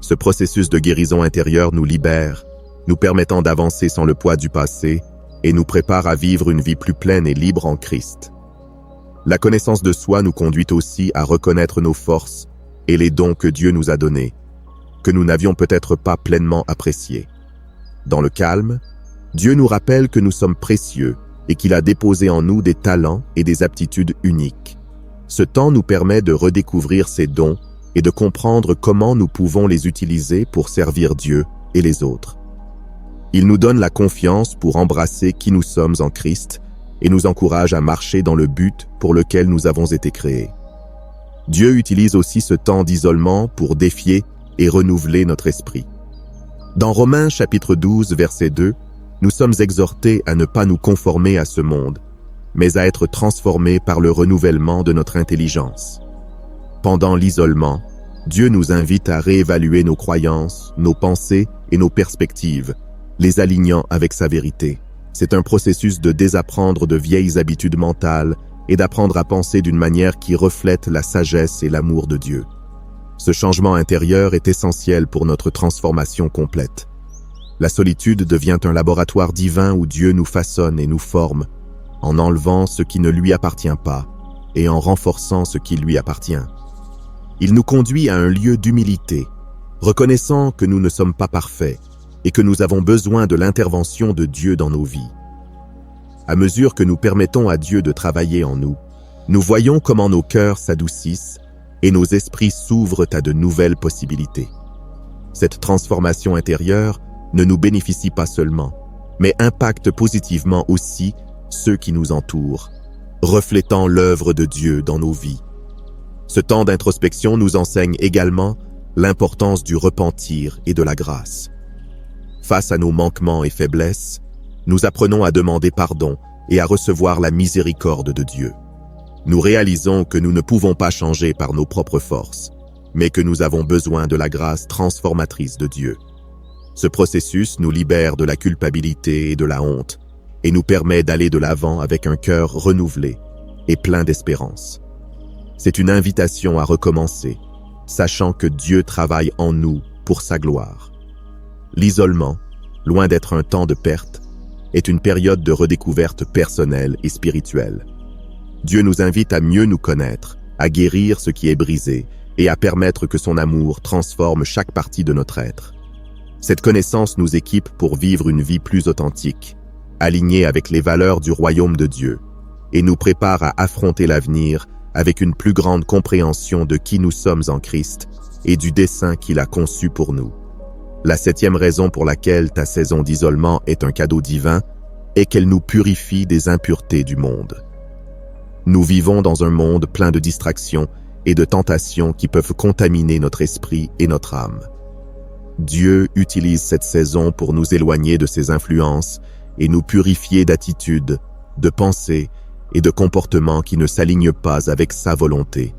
Ce processus de guérison intérieure nous libère, nous permettant d'avancer sans le poids du passé et nous prépare à vivre une vie plus pleine et libre en Christ. La connaissance de soi nous conduit aussi à reconnaître nos forces et les dons que Dieu nous a donnés, que nous n'avions peut-être pas pleinement appréciés. Dans le calme, Dieu nous rappelle que nous sommes précieux et qu'il a déposé en nous des talents et des aptitudes uniques. Ce temps nous permet de redécouvrir ces dons et de comprendre comment nous pouvons les utiliser pour servir Dieu et les autres. Il nous donne la confiance pour embrasser qui nous sommes en Christ et nous encourage à marcher dans le but pour lequel nous avons été créés. Dieu utilise aussi ce temps d'isolement pour défier et renouveler notre esprit. Dans Romains chapitre 12, verset 2, nous sommes exhortés à ne pas nous conformer à ce monde, mais à être transformés par le renouvellement de notre intelligence. Pendant l'isolement, Dieu nous invite à réévaluer nos croyances, nos pensées et nos perspectives, les alignant avec sa vérité. C'est un processus de désapprendre de vieilles habitudes mentales et d'apprendre à penser d'une manière qui reflète la sagesse et l'amour de Dieu. Ce changement intérieur est essentiel pour notre transformation complète. La solitude devient un laboratoire divin où Dieu nous façonne et nous forme, en enlevant ce qui ne lui appartient pas et en renforçant ce qui lui appartient. Il nous conduit à un lieu d'humilité, reconnaissant que nous ne sommes pas parfaits et que nous avons besoin de l'intervention de Dieu dans nos vies. À mesure que nous permettons à Dieu de travailler en nous, nous voyons comment nos cœurs s'adoucissent et nos esprits s'ouvrent à de nouvelles possibilités. Cette transformation intérieure ne nous bénéficie pas seulement, mais impacte positivement aussi ceux qui nous entourent, reflétant l'œuvre de Dieu dans nos vies. Ce temps d'introspection nous enseigne également l'importance du repentir et de la grâce. Face à nos manquements et faiblesses, nous apprenons à demander pardon et à recevoir la miséricorde de Dieu. Nous réalisons que nous ne pouvons pas changer par nos propres forces, mais que nous avons besoin de la grâce transformatrice de Dieu. Ce processus nous libère de la culpabilité et de la honte et nous permet d'aller de l'avant avec un cœur renouvelé et plein d'espérance. C'est une invitation à recommencer, sachant que Dieu travaille en nous pour sa gloire. L'isolement, loin d'être un temps de perte, est une période de redécouverte personnelle et spirituelle. Dieu nous invite à mieux nous connaître, à guérir ce qui est brisé et à permettre que son amour transforme chaque partie de notre être. Cette connaissance nous équipe pour vivre une vie plus authentique, alignée avec les valeurs du royaume de Dieu, et nous prépare à affronter l'avenir avec une plus grande compréhension de qui nous sommes en Christ et du dessein qu'il a conçu pour nous. La 7e raison pour laquelle ta saison d'isolement est un cadeau divin est qu'elle nous purifie des impuretés du monde. Nous vivons dans un monde plein de distractions et de tentations qui peuvent contaminer notre esprit et notre âme. Dieu utilise cette saison pour nous éloigner de ces influences et nous purifier d'attitudes, de pensées et de comportements qui ne s'alignent pas avec sa volonté.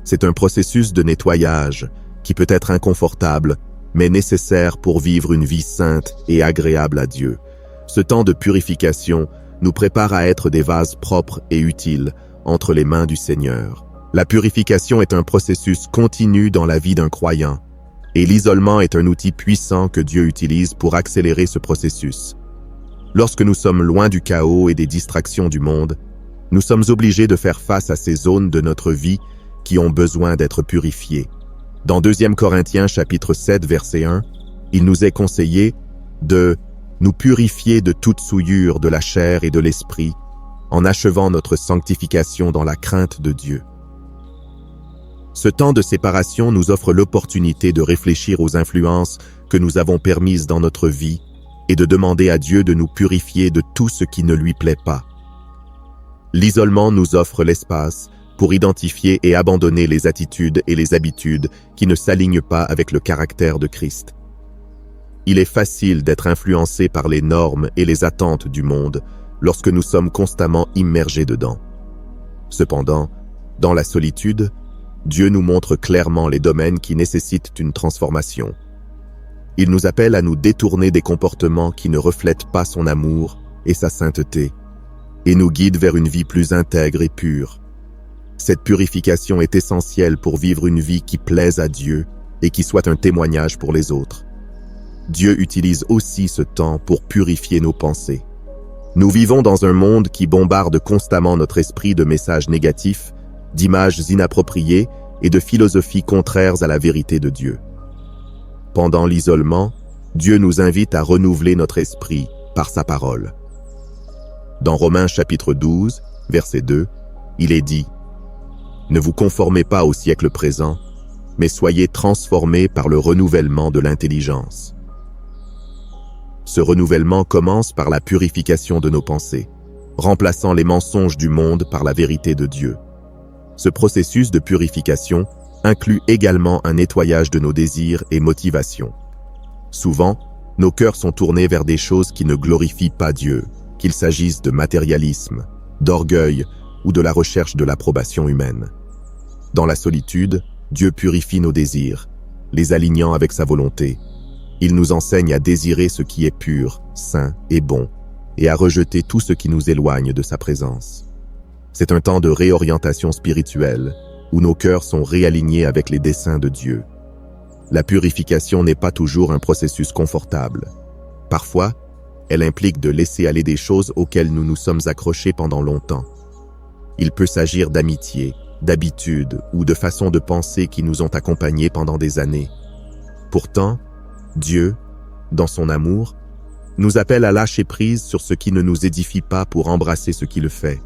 C'est un processus de nettoyage qui peut être inconfortable, mais nécessaire pour vivre une vie sainte et agréable à Dieu. Ce temps de purification nous prépare à être des vases propres et utiles, entre les mains du Seigneur. La purification est un processus continu dans la vie d'un croyant, et l'isolement est un outil puissant que Dieu utilise pour accélérer ce processus. Lorsque nous sommes loin du chaos et des distractions du monde, nous sommes obligés de faire face à ces zones de notre vie qui ont besoin d'être purifiées. Dans 2 Corinthiens chapitre 7 verset 1, il nous est conseillé de nous purifier de toute souillure de la chair et de l'esprit, en achevant notre sanctification dans la crainte de Dieu. Ce temps de séparation nous offre l'opportunité de réfléchir aux influences que nous avons permises dans notre vie et de demander à Dieu de nous purifier de tout ce qui ne lui plaît pas. L'isolement nous offre l'espace pour identifier et abandonner les attitudes et les habitudes qui ne s'alignent pas avec le caractère de Christ. Il est facile d'être influencé par les normes et les attentes du monde lorsque nous sommes constamment immergés dedans. Cependant, dans la solitude, Dieu nous montre clairement les domaines qui nécessitent une transformation. Il nous appelle à nous détourner des comportements qui ne reflètent pas son amour et sa sainteté, et nous guide vers une vie plus intègre et pure. Cette purification est essentielle pour vivre une vie qui plaise à Dieu et qui soit un témoignage pour les autres. Dieu utilise aussi ce temps pour purifier nos pensées. Nous vivons dans un monde qui bombarde constamment notre esprit de messages négatifs, d'images inappropriées et de philosophies contraires à la vérité de Dieu. Pendant l'isolement, Dieu nous invite à renouveler notre esprit par sa parole. Dans Romains chapitre 12, verset 2, il est dit « Ne vous conformez pas au siècle présent, mais soyez transformés par le renouvellement de l'intelligence. » Ce renouvellement commence par la purification de nos pensées, remplaçant les mensonges du monde par la vérité de Dieu. Ce processus de purification inclut également un nettoyage de nos désirs et motivations. Souvent, nos cœurs sont tournés vers des choses qui ne glorifient pas Dieu, qu'il s'agisse de matérialisme, d'orgueil ou de la recherche de l'approbation humaine. Dans la solitude, Dieu purifie nos désirs, les alignant avec sa volonté. Il nous enseigne à désirer ce qui est pur, saint et bon, et à rejeter tout ce qui nous éloigne de sa présence. C'est un temps de réorientation spirituelle, où nos cœurs sont réalignés avec les desseins de Dieu. La purification n'est pas toujours un processus confortable. Parfois, elle implique de laisser aller des choses auxquelles nous nous sommes accrochés pendant longtemps. Il peut s'agir d'amitié, d'habitudes ou de façons de penser qui nous ont accompagnés pendant des années. Pourtant, Dieu, dans son amour, nous appelle à lâcher prise sur ce qui ne nous édifie pas pour embrasser ce qui le fait.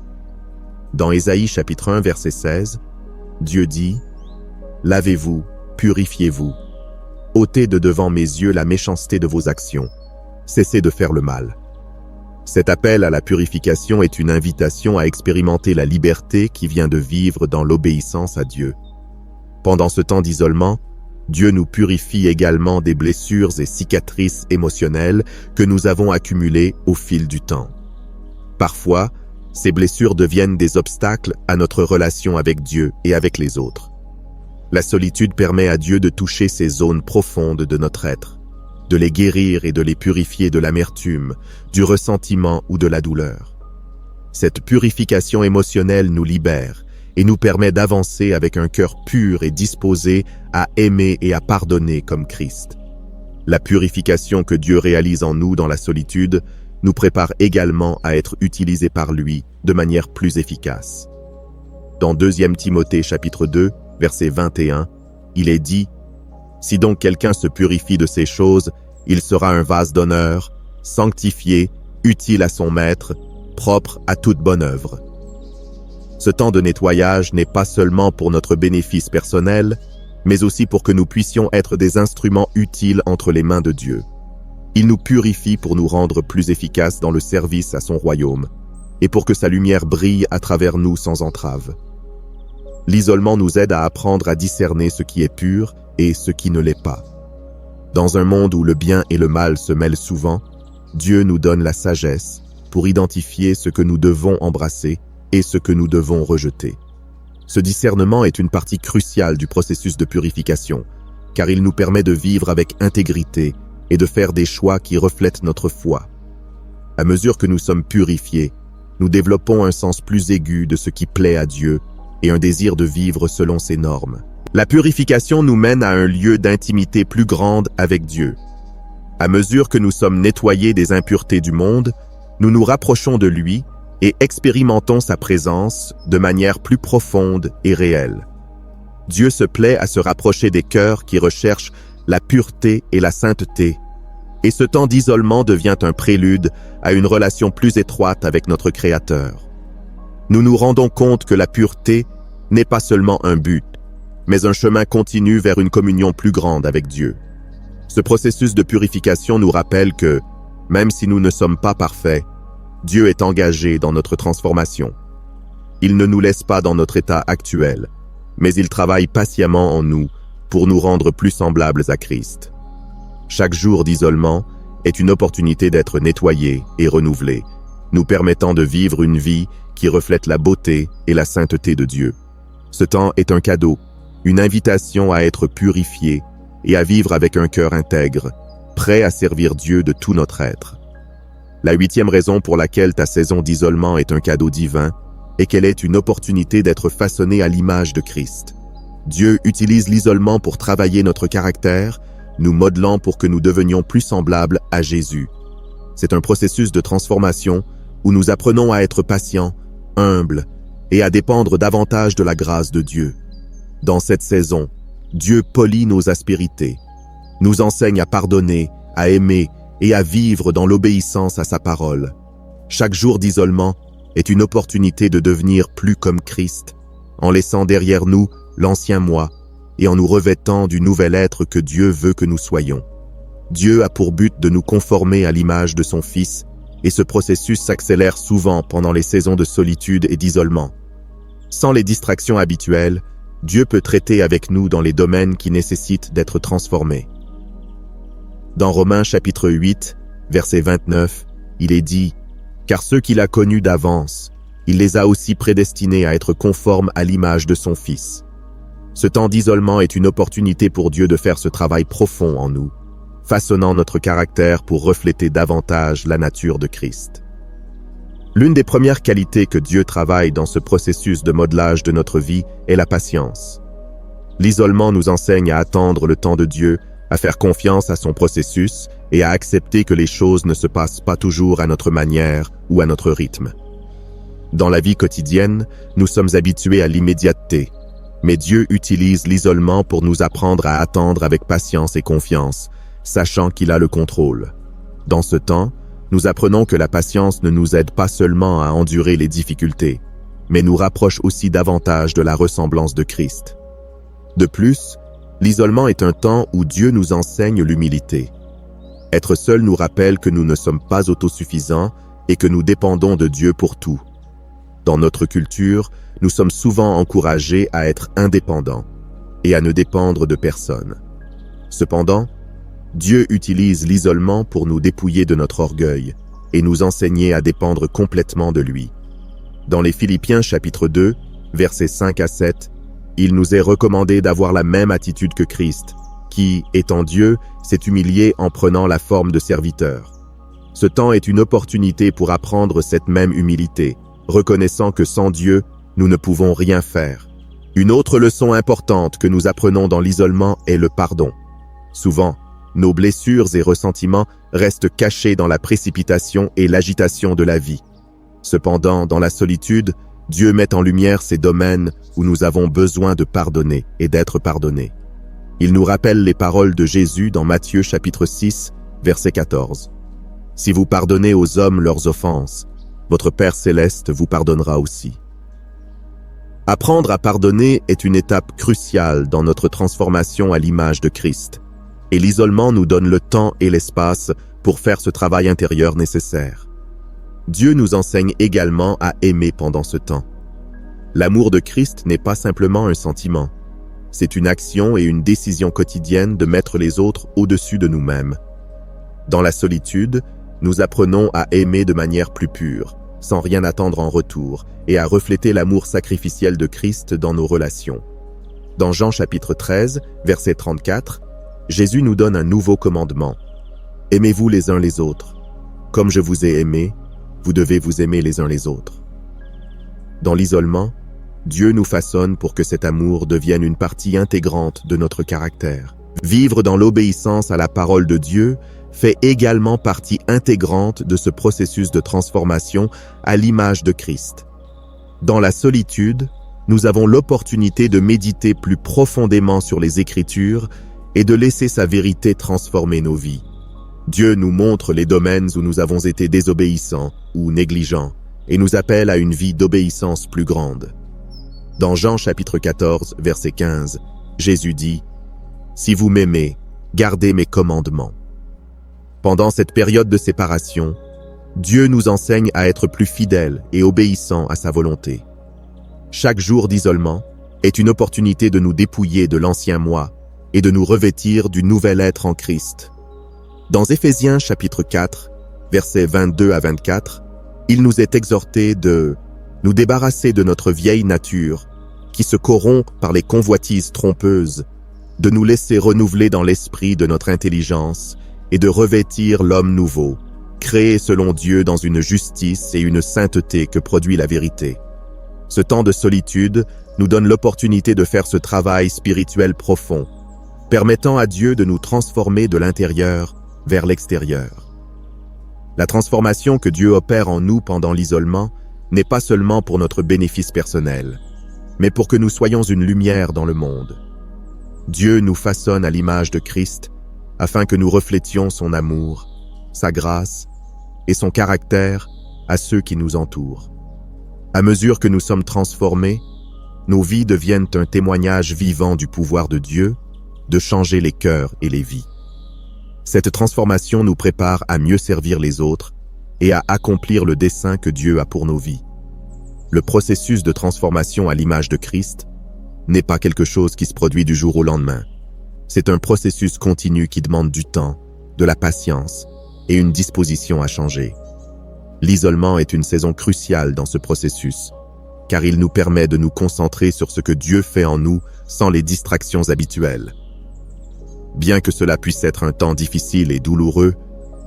Dans Ésaïe chapitre 1 verset 16, Dieu dit « Lavez-vous, purifiez-vous. Ôtez de devant mes yeux la méchanceté de vos actions. Cessez de faire le mal. » Cet appel à la purification est une invitation à expérimenter la liberté qui vient de vivre dans l'obéissance à Dieu. Pendant ce temps d'isolement, Dieu nous purifie également des blessures et cicatrices émotionnelles que nous avons accumulées au fil du temps. Parfois, ces blessures deviennent des obstacles à notre relation avec Dieu et avec les autres. La solitude permet à Dieu de toucher ces zones profondes de notre être, de les guérir et de les purifier de l'amertume, du ressentiment ou de la douleur. Cette purification émotionnelle nous libère et nous permet d'avancer avec un cœur pur et disposé à aimer et à pardonner comme Christ. La purification que Dieu réalise en nous dans la solitude nous prépare également à être utilisés par lui de manière plus efficace. Dans 2 Timothée chapitre 2, verset 21, il est dit « Si donc quelqu'un se purifie de ces choses, il sera un vase d'honneur, sanctifié, utile à son maître, propre à toute bonne œuvre. » Ce temps de nettoyage n'est pas seulement pour notre bénéfice personnel, mais aussi pour que nous puissions être des instruments utiles entre les mains de Dieu. Il nous purifie pour nous rendre plus efficaces dans le service à son royaume, et pour que sa lumière brille à travers nous sans entrave. L'isolement nous aide à apprendre à discerner ce qui est pur et ce qui ne l'est pas. Dans un monde où le bien et le mal se mêlent souvent, Dieu nous donne la sagesse pour identifier ce que nous devons embrasser et ce que nous devons rejeter. Ce discernement est une partie cruciale du processus de purification, car il nous permet de vivre avec intégrité et de faire des choix qui reflètent notre foi. À mesure que nous sommes purifiés, nous développons un sens plus aigu de ce qui plaît à Dieu et un désir de vivre selon ses normes. La purification nous mène à un lieu d'intimité plus grande avec Dieu. À mesure que nous sommes nettoyés des impuretés du monde, nous nous rapprochons de lui et expérimentons sa présence de manière plus profonde et réelle. Dieu se plaît à se rapprocher des cœurs qui recherchent la pureté et la sainteté, et ce temps d'isolement devient un prélude à une relation plus étroite avec notre Créateur. Nous nous rendons compte que la pureté n'est pas seulement un but, mais un chemin continu vers une communion plus grande avec Dieu. Ce processus de purification nous rappelle que, même si nous ne sommes pas parfaits, Dieu est engagé dans notre transformation. Il ne nous laisse pas dans notre état actuel, mais il travaille patiemment en nous pour nous rendre plus semblables à Christ. Chaque jour d'isolement est une opportunité d'être nettoyé et renouvelé, nous permettant de vivre une vie qui reflète la beauté et la sainteté de Dieu. Ce temps est un cadeau, une invitation à être purifié et à vivre avec un cœur intègre, prêt à servir Dieu de tout notre être. La 8e raison pour laquelle ta saison d'isolement est un cadeau divin est qu'elle est une opportunité d'être façonné à l'image de Christ. Dieu utilise l'isolement pour travailler notre caractère, nous modelant pour que nous devenions plus semblables à Jésus. C'est un processus de transformation où nous apprenons à être patients, humbles et à dépendre davantage de la grâce de Dieu. Dans cette saison, Dieu polit nos aspérités, nous enseigne à pardonner, à aimer et à vivre dans l'obéissance à sa parole. Chaque jour d'isolement est une opportunité de devenir plus comme Christ, en laissant derrière nous l'ancien moi et en nous revêtant du nouvel être que Dieu veut que nous soyons. Dieu a pour but de nous conformer à l'image de son Fils, et ce processus s'accélère souvent pendant les saisons de solitude et d'isolement. Sans les distractions habituelles, Dieu peut traiter avec nous dans les domaines qui nécessitent d'être transformés. Dans Romains chapitre 8, verset 29, il est dit « Car ceux qu'il a connus d'avance, il les a aussi prédestinés à être conformes à l'image de son Fils. » Ce temps d'isolement est une opportunité pour Dieu de faire ce travail profond en nous, façonnant notre caractère pour refléter davantage la nature de Christ. L'une des premières qualités que Dieu travaille dans ce processus de modelage de notre vie est la patience. L'isolement nous enseigne à attendre le temps de Dieu, à faire confiance à son processus et à accepter que les choses ne se passent pas toujours à notre manière ou à notre rythme. Dans la vie quotidienne, nous sommes habitués à l'immédiateté, mais Dieu utilise l'isolement pour nous apprendre à attendre avec patience et confiance, sachant qu'il a le contrôle. Dans ce temps, nous apprenons que la patience ne nous aide pas seulement à endurer les difficultés, mais nous rapproche aussi davantage de la ressemblance de Christ. De plus, l'isolement est un temps où Dieu nous enseigne l'humilité. Être seul nous rappelle que nous ne sommes pas autosuffisants et que nous dépendons de Dieu pour tout. Dans notre culture, nous sommes souvent encouragés à être indépendants et à ne dépendre de personne. Cependant, Dieu utilise l'isolement pour nous dépouiller de notre orgueil et nous enseigner à dépendre complètement de lui. Dans les Philippiens chapitre 2, versets 5 à 7, il nous est recommandé d'avoir la même attitude que Christ, qui, étant Dieu, s'est humilié en prenant la forme de serviteur. Ce temps est une opportunité pour apprendre cette même humilité, reconnaissant que sans Dieu, nous ne pouvons rien faire. Une autre leçon importante que nous apprenons dans l'isolement est le pardon. Souvent, nos blessures et ressentiments restent cachés dans la précipitation et l'agitation de la vie. Cependant, dans la solitude, Dieu met en lumière ces domaines où nous avons besoin de pardonner et d'être pardonnés. Il nous rappelle les paroles de Jésus dans Matthieu chapitre 6, verset 14. « Si vous pardonnez aux hommes leurs offenses, votre Père céleste vous pardonnera aussi. » Apprendre à pardonner est une étape cruciale dans notre transformation à l'image de Christ, et l'isolement nous donne le temps et l'espace pour faire ce travail intérieur nécessaire. Dieu nous enseigne également à aimer pendant ce temps. L'amour de Christ n'est pas simplement un sentiment, c'est une action et une décision quotidienne de mettre les autres au-dessus de nous-mêmes. Dans la solitude, nous apprenons à aimer de manière plus pure, sans rien attendre en retour, et à refléter l'amour sacrificiel de Christ dans nos relations. Dans Jean chapitre 13, verset 34, Jésus nous donne un nouveau commandement. « Aimez-vous les uns les autres. Comme je vous ai aimé, vous devez vous aimer les uns les autres. Dans l'isolement, Dieu nous façonne pour que cet amour devienne une partie intégrante de notre caractère. Vivre dans l'obéissance à la parole de Dieu fait également partie intégrante de ce processus de transformation à l'image de Christ. Dans la solitude, nous avons l'opportunité de méditer plus profondément sur les Écritures et de laisser sa vérité transformer nos vies. Dieu nous montre les domaines où nous avons été désobéissants ou négligents et nous appelle à une vie d'obéissance plus grande. Dans Jean chapitre 14, verset 15, Jésus dit « Si vous m'aimez, gardez mes commandements. » Pendant cette période de séparation, Dieu nous enseigne à être plus fidèles et obéissants à sa volonté. Chaque jour d'isolement est une opportunité de nous dépouiller de l'ancien moi et de nous revêtir du nouvel être en Christ. Dans Éphésiens chapitre 4, versets 22 à 24, il nous est exhorté de nous débarrasser de notre vieille nature qui se corrompt par les convoitises trompeuses, de nous laisser renouveler dans l'esprit de notre intelligence et de revêtir l'homme nouveau, créé selon Dieu dans une justice et une sainteté que produit la vérité. Ce temps de solitude nous donne l'opportunité de faire ce travail spirituel profond, permettant à Dieu de nous transformer de l'intérieur vers l'extérieur. La transformation que Dieu opère en nous pendant l'isolement n'est pas seulement pour notre bénéfice personnel, mais pour que nous soyons une lumière dans le monde. Dieu nous façonne à l'image de Christ afin que nous reflétions son amour, sa grâce et son caractère à ceux qui nous entourent. À mesure que nous sommes transformés, nos vies deviennent un témoignage vivant du pouvoir de Dieu de changer les cœurs et les vies. Cette transformation nous prépare à mieux servir les autres et à accomplir le dessein que Dieu a pour nos vies. Le processus de transformation à l'image de Christ n'est pas quelque chose qui se produit du jour au lendemain. C'est un processus continu qui demande du temps, de la patience et une disposition à changer. L'isolement est une saison cruciale dans ce processus, car il nous permet de nous concentrer sur ce que Dieu fait en nous sans les distractions habituelles. Bien que cela puisse être un temps difficile et douloureux,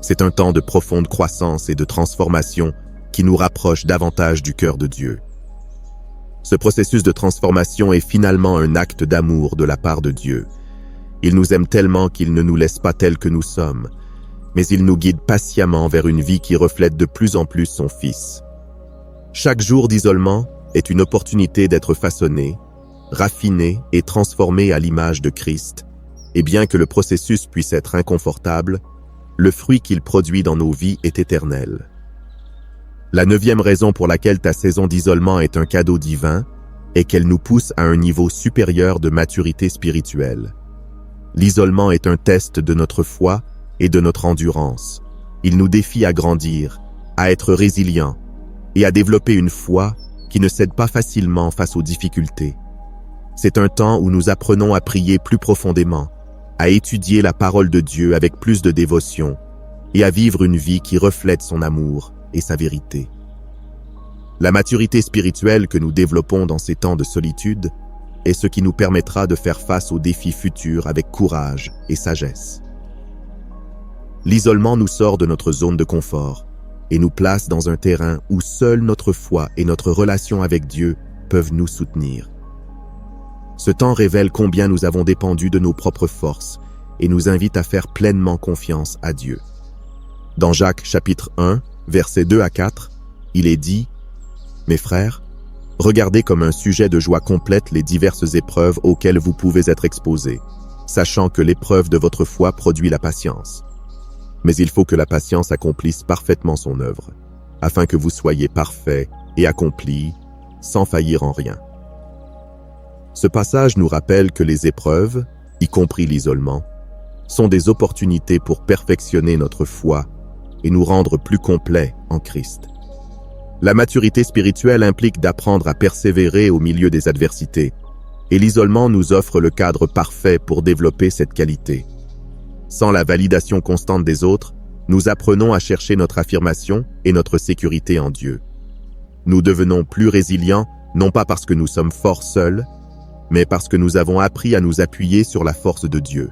c'est un temps de profonde croissance et de transformation qui nous rapproche davantage du cœur de Dieu. Ce processus de transformation est finalement un acte d'amour de la part de Dieu. Il nous aime tellement qu'il ne nous laisse pas tels que nous sommes, mais il nous guide patiemment vers une vie qui reflète de plus en plus son Fils. Chaque jour d'isolement est une opportunité d'être façonné, raffiné et transformé à l'image de Christ, et bien que le processus puisse être inconfortable, le fruit qu'il produit dans nos vies est éternel. La 9e raison pour laquelle ta saison d'isolement est un cadeau divin est qu'elle nous pousse à un niveau supérieur de maturité spirituelle. L'isolement est un test de notre foi et de notre endurance. Il nous défie à grandir, à être résilients et à développer une foi qui ne cède pas facilement face aux difficultés. C'est un temps où nous apprenons à prier plus profondément, à étudier la parole de Dieu avec plus de dévotion et à vivre une vie qui reflète son amour et sa vérité. La maturité spirituelle que nous développons dans ces temps de solitude est ce qui nous permettra de faire face aux défis futurs avec courage et sagesse. L'isolement nous sort de notre zone de confort et nous place dans un terrain où seule notre foi et notre relation avec Dieu peuvent nous soutenir. Ce temps révèle combien nous avons dépendu de nos propres forces et nous invite à faire pleinement confiance à Dieu. Dans Jacques chapitre 1, versets 2 à 4, il est dit « Mes frères, regardez comme un sujet de joie complète les diverses épreuves auxquelles vous pouvez être exposés, sachant que l'épreuve de votre foi produit la patience. Mais il faut que la patience accomplisse parfaitement son œuvre, afin que vous soyez parfaits et accomplis, sans faillir en rien. » Ce passage nous rappelle que les épreuves, y compris l'isolement, sont des opportunités pour perfectionner notre foi et nous rendre plus complets en Christ. La maturité spirituelle implique d'apprendre à persévérer au milieu des adversités, et l'isolement nous offre le cadre parfait pour développer cette qualité. Sans la validation constante des autres, nous apprenons à chercher notre affirmation et notre sécurité en Dieu. Nous devenons plus résilients, non pas parce que nous sommes forts seuls, mais parce que nous avons appris à nous appuyer sur la force de Dieu.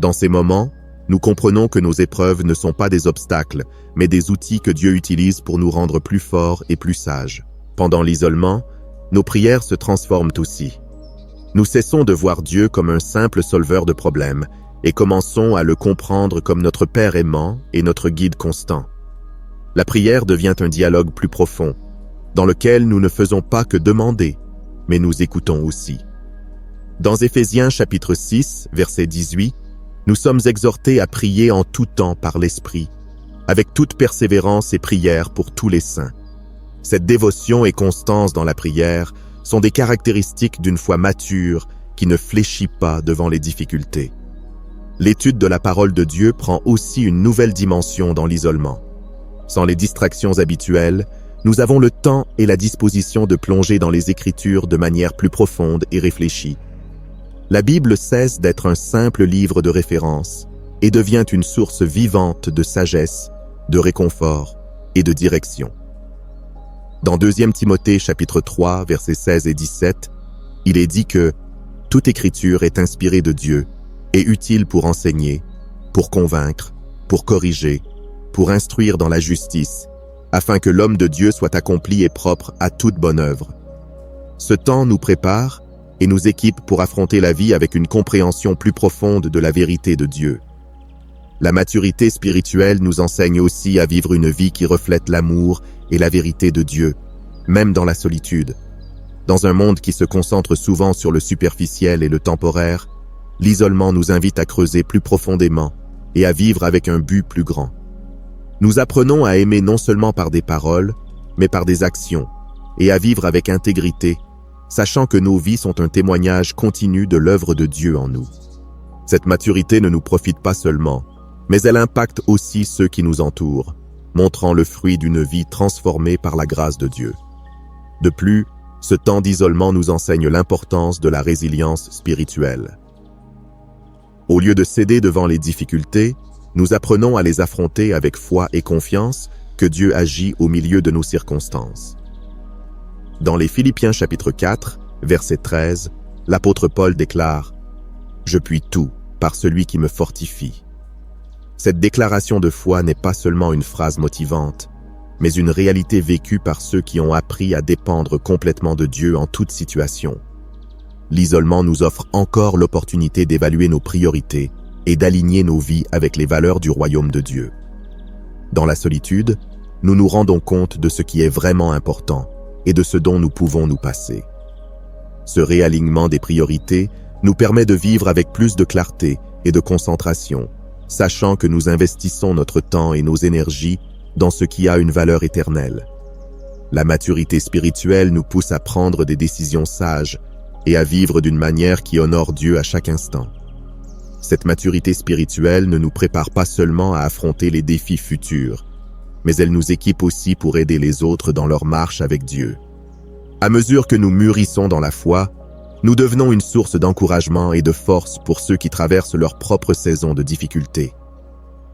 Dans ces moments, nous comprenons que nos épreuves ne sont pas des obstacles, mais des outils que Dieu utilise pour nous rendre plus forts et plus sages. Pendant l'isolement, nos prières se transforment aussi. Nous cessons de voir Dieu comme un simple solveur de problèmes et commençons à le comprendre comme notre Père aimant et notre guide constant. La prière devient un dialogue plus profond, dans lequel nous ne faisons pas que demander, mais nous écoutons aussi. Dans Éphésiens chapitre 6, verset 18, nous sommes exhortés à prier en tout temps par l'Esprit, avec toute persévérance et prière pour tous les saints. Cette dévotion et constance dans la prière sont des caractéristiques d'une foi mature qui ne fléchit pas devant les difficultés. L'étude de la parole de Dieu prend aussi une nouvelle dimension dans l'isolement. Sans les distractions habituelles, nous avons le temps et la disposition de plonger dans les Écritures de manière plus profonde et réfléchie. La Bible cesse d'être un simple livre de référence et devient une source vivante de sagesse, de réconfort et de direction. Dans 2 Timothée chapitre 3, versets 16 et 17, il est dit que « Toute écriture est inspirée de Dieu et utile pour enseigner, pour convaincre, pour corriger, pour instruire dans la justice, afin que l'homme de Dieu soit accompli et propre à toute bonne œuvre. » Ce temps nous prépare et nous équipe pour affronter la vie avec une compréhension plus profonde de la vérité de Dieu. La maturité spirituelle nous enseigne aussi à vivre une vie qui reflète l'amour et la vérité de Dieu, même dans la solitude. Dans un monde qui se concentre souvent sur le superficiel et le temporaire, l'isolement nous invite à creuser plus profondément et à vivre avec un but plus grand. Nous apprenons à aimer non seulement par des paroles, mais par des actions, et à vivre avec intégrité, sachant que nos vies sont un témoignage continu de l'œuvre de Dieu en nous. Cette maturité ne nous profite pas seulement, mais elle impacte aussi ceux qui nous entourent, montrant le fruit d'une vie transformée par la grâce de Dieu. De plus, ce temps d'isolement nous enseigne l'importance de la résilience spirituelle. Au lieu de céder devant les difficultés, nous apprenons à les affronter avec foi et confiance que Dieu agit au milieu de nos circonstances. Dans les Philippiens chapitre 4, verset 13, l'apôtre Paul déclare « Je puis tout par celui qui me fortifie ». Cette déclaration de foi n'est pas seulement une phrase motivante, mais une réalité vécue par ceux qui ont appris à dépendre complètement de Dieu en toute situation. L'isolement nous offre encore l'opportunité d'évaluer nos priorités et d'aligner nos vies avec les valeurs du royaume de Dieu. Dans la solitude, nous nous rendons compte de ce qui est vraiment important et de ce dont nous pouvons nous passer. Ce réalignement des priorités nous permet de vivre avec plus de clarté et de concentration, sachant que nous investissons notre temps et nos énergies dans ce qui a une valeur éternelle. La maturité spirituelle nous pousse à prendre des décisions sages et à vivre d'une manière qui honore Dieu à chaque instant. Cette maturité spirituelle ne nous prépare pas seulement à affronter les défis futurs, mais elle nous équipe aussi pour aider les autres dans leur marche avec Dieu. À mesure que nous mûrissons dans la foi, nous devenons une source d'encouragement et de force pour ceux qui traversent leur propre saison de difficultés.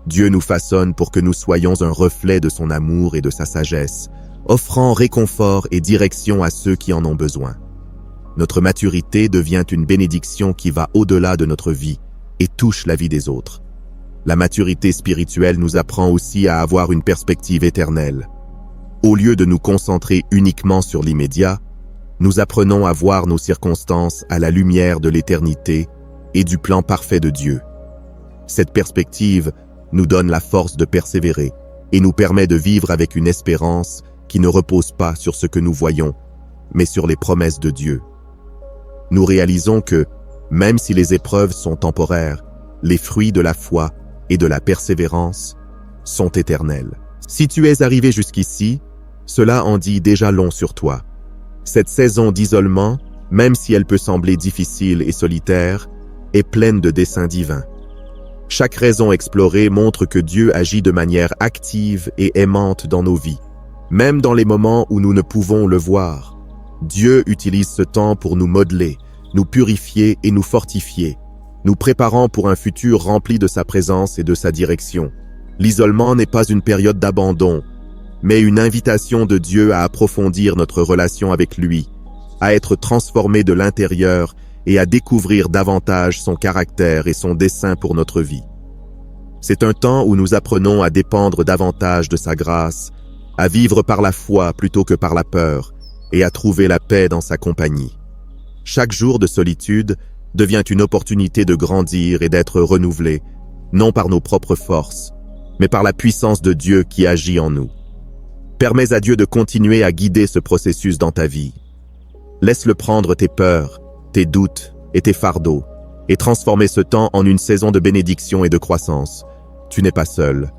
Dieu nous façonne pour que nous soyons un reflet de son amour et de sa sagesse, offrant réconfort et direction à ceux qui en ont besoin. Notre maturité devient une bénédiction qui va au-delà de notre vie et touche la vie des autres. La maturité spirituelle nous apprend aussi à avoir une perspective éternelle. Au lieu de nous concentrer uniquement sur l'immédiat, nous apprenons à voir nos circonstances à la lumière de l'éternité et du plan parfait de Dieu. Cette perspective nous donne la force de persévérer et nous permet de vivre avec une espérance qui ne repose pas sur ce que nous voyons, mais sur les promesses de Dieu. Nous réalisons que, même si les épreuves sont temporaires, les fruits de la foi et de la persévérance sont éternels. Si tu es arrivé jusqu'ici, cela en dit déjà long sur toi. Cette saison d'isolement, même si elle peut sembler difficile et solitaire, est pleine de desseins divins. Chaque raison explorée montre que Dieu agit de manière active et aimante dans nos vies, même dans les moments où nous ne pouvons le voir. Dieu utilise ce temps pour nous modeler, nous purifier et nous fortifier, nous préparant pour un futur rempli de sa présence et de sa direction. L'isolement n'est pas une période d'abandon, mais une invitation de Dieu à approfondir notre relation avec lui, à être transformé de l'intérieur et à découvrir davantage son caractère et son dessein pour notre vie. C'est un temps où nous apprenons à dépendre davantage de sa grâce, à vivre par la foi plutôt que par la peur, et à trouver la paix dans sa compagnie. Chaque jour de solitude devient une opportunité de grandir et d'être renouvelé, non par nos propres forces, mais par la puissance de Dieu qui agit en nous. Permets à Dieu de continuer à guider ce processus dans ta vie. Laisse-le prendre tes peurs, tes doutes et tes fardeaux, et transformer ce temps en une saison de bénédiction et de croissance. Tu n'es pas seul.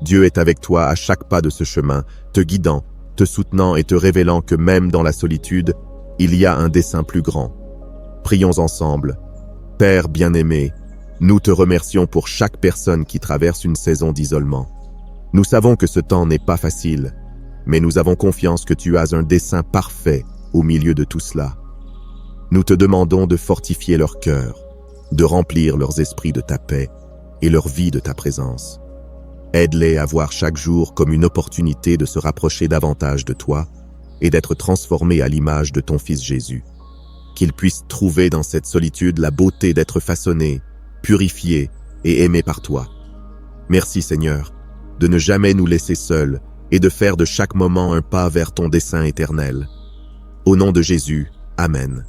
Dieu est avec toi à chaque pas de ce chemin, te guidant, te soutenant et te révélant que même dans la solitude, il y a un dessein plus grand. Prions ensemble. Père bien-aimé, nous te remercions pour chaque personne qui traverse une saison d'isolement. Nous savons que ce temps n'est pas facile, mais nous avons confiance que tu as un dessein parfait au milieu de tout cela. Nous te demandons de fortifier leur cœur, de remplir leurs esprits de ta paix et leur vie de ta présence. Aide-les à voir chaque jour comme une opportunité de se rapprocher davantage de toi et d'être transformés à l'image de ton Fils Jésus. Qu'ils puissent trouver dans cette solitude la beauté d'être façonnés, purifiés et aimés par toi. Merci Seigneur, de ne jamais nous laisser seuls et de faire de chaque moment un pas vers ton dessein éternel. Au nom de Jésus, Amen.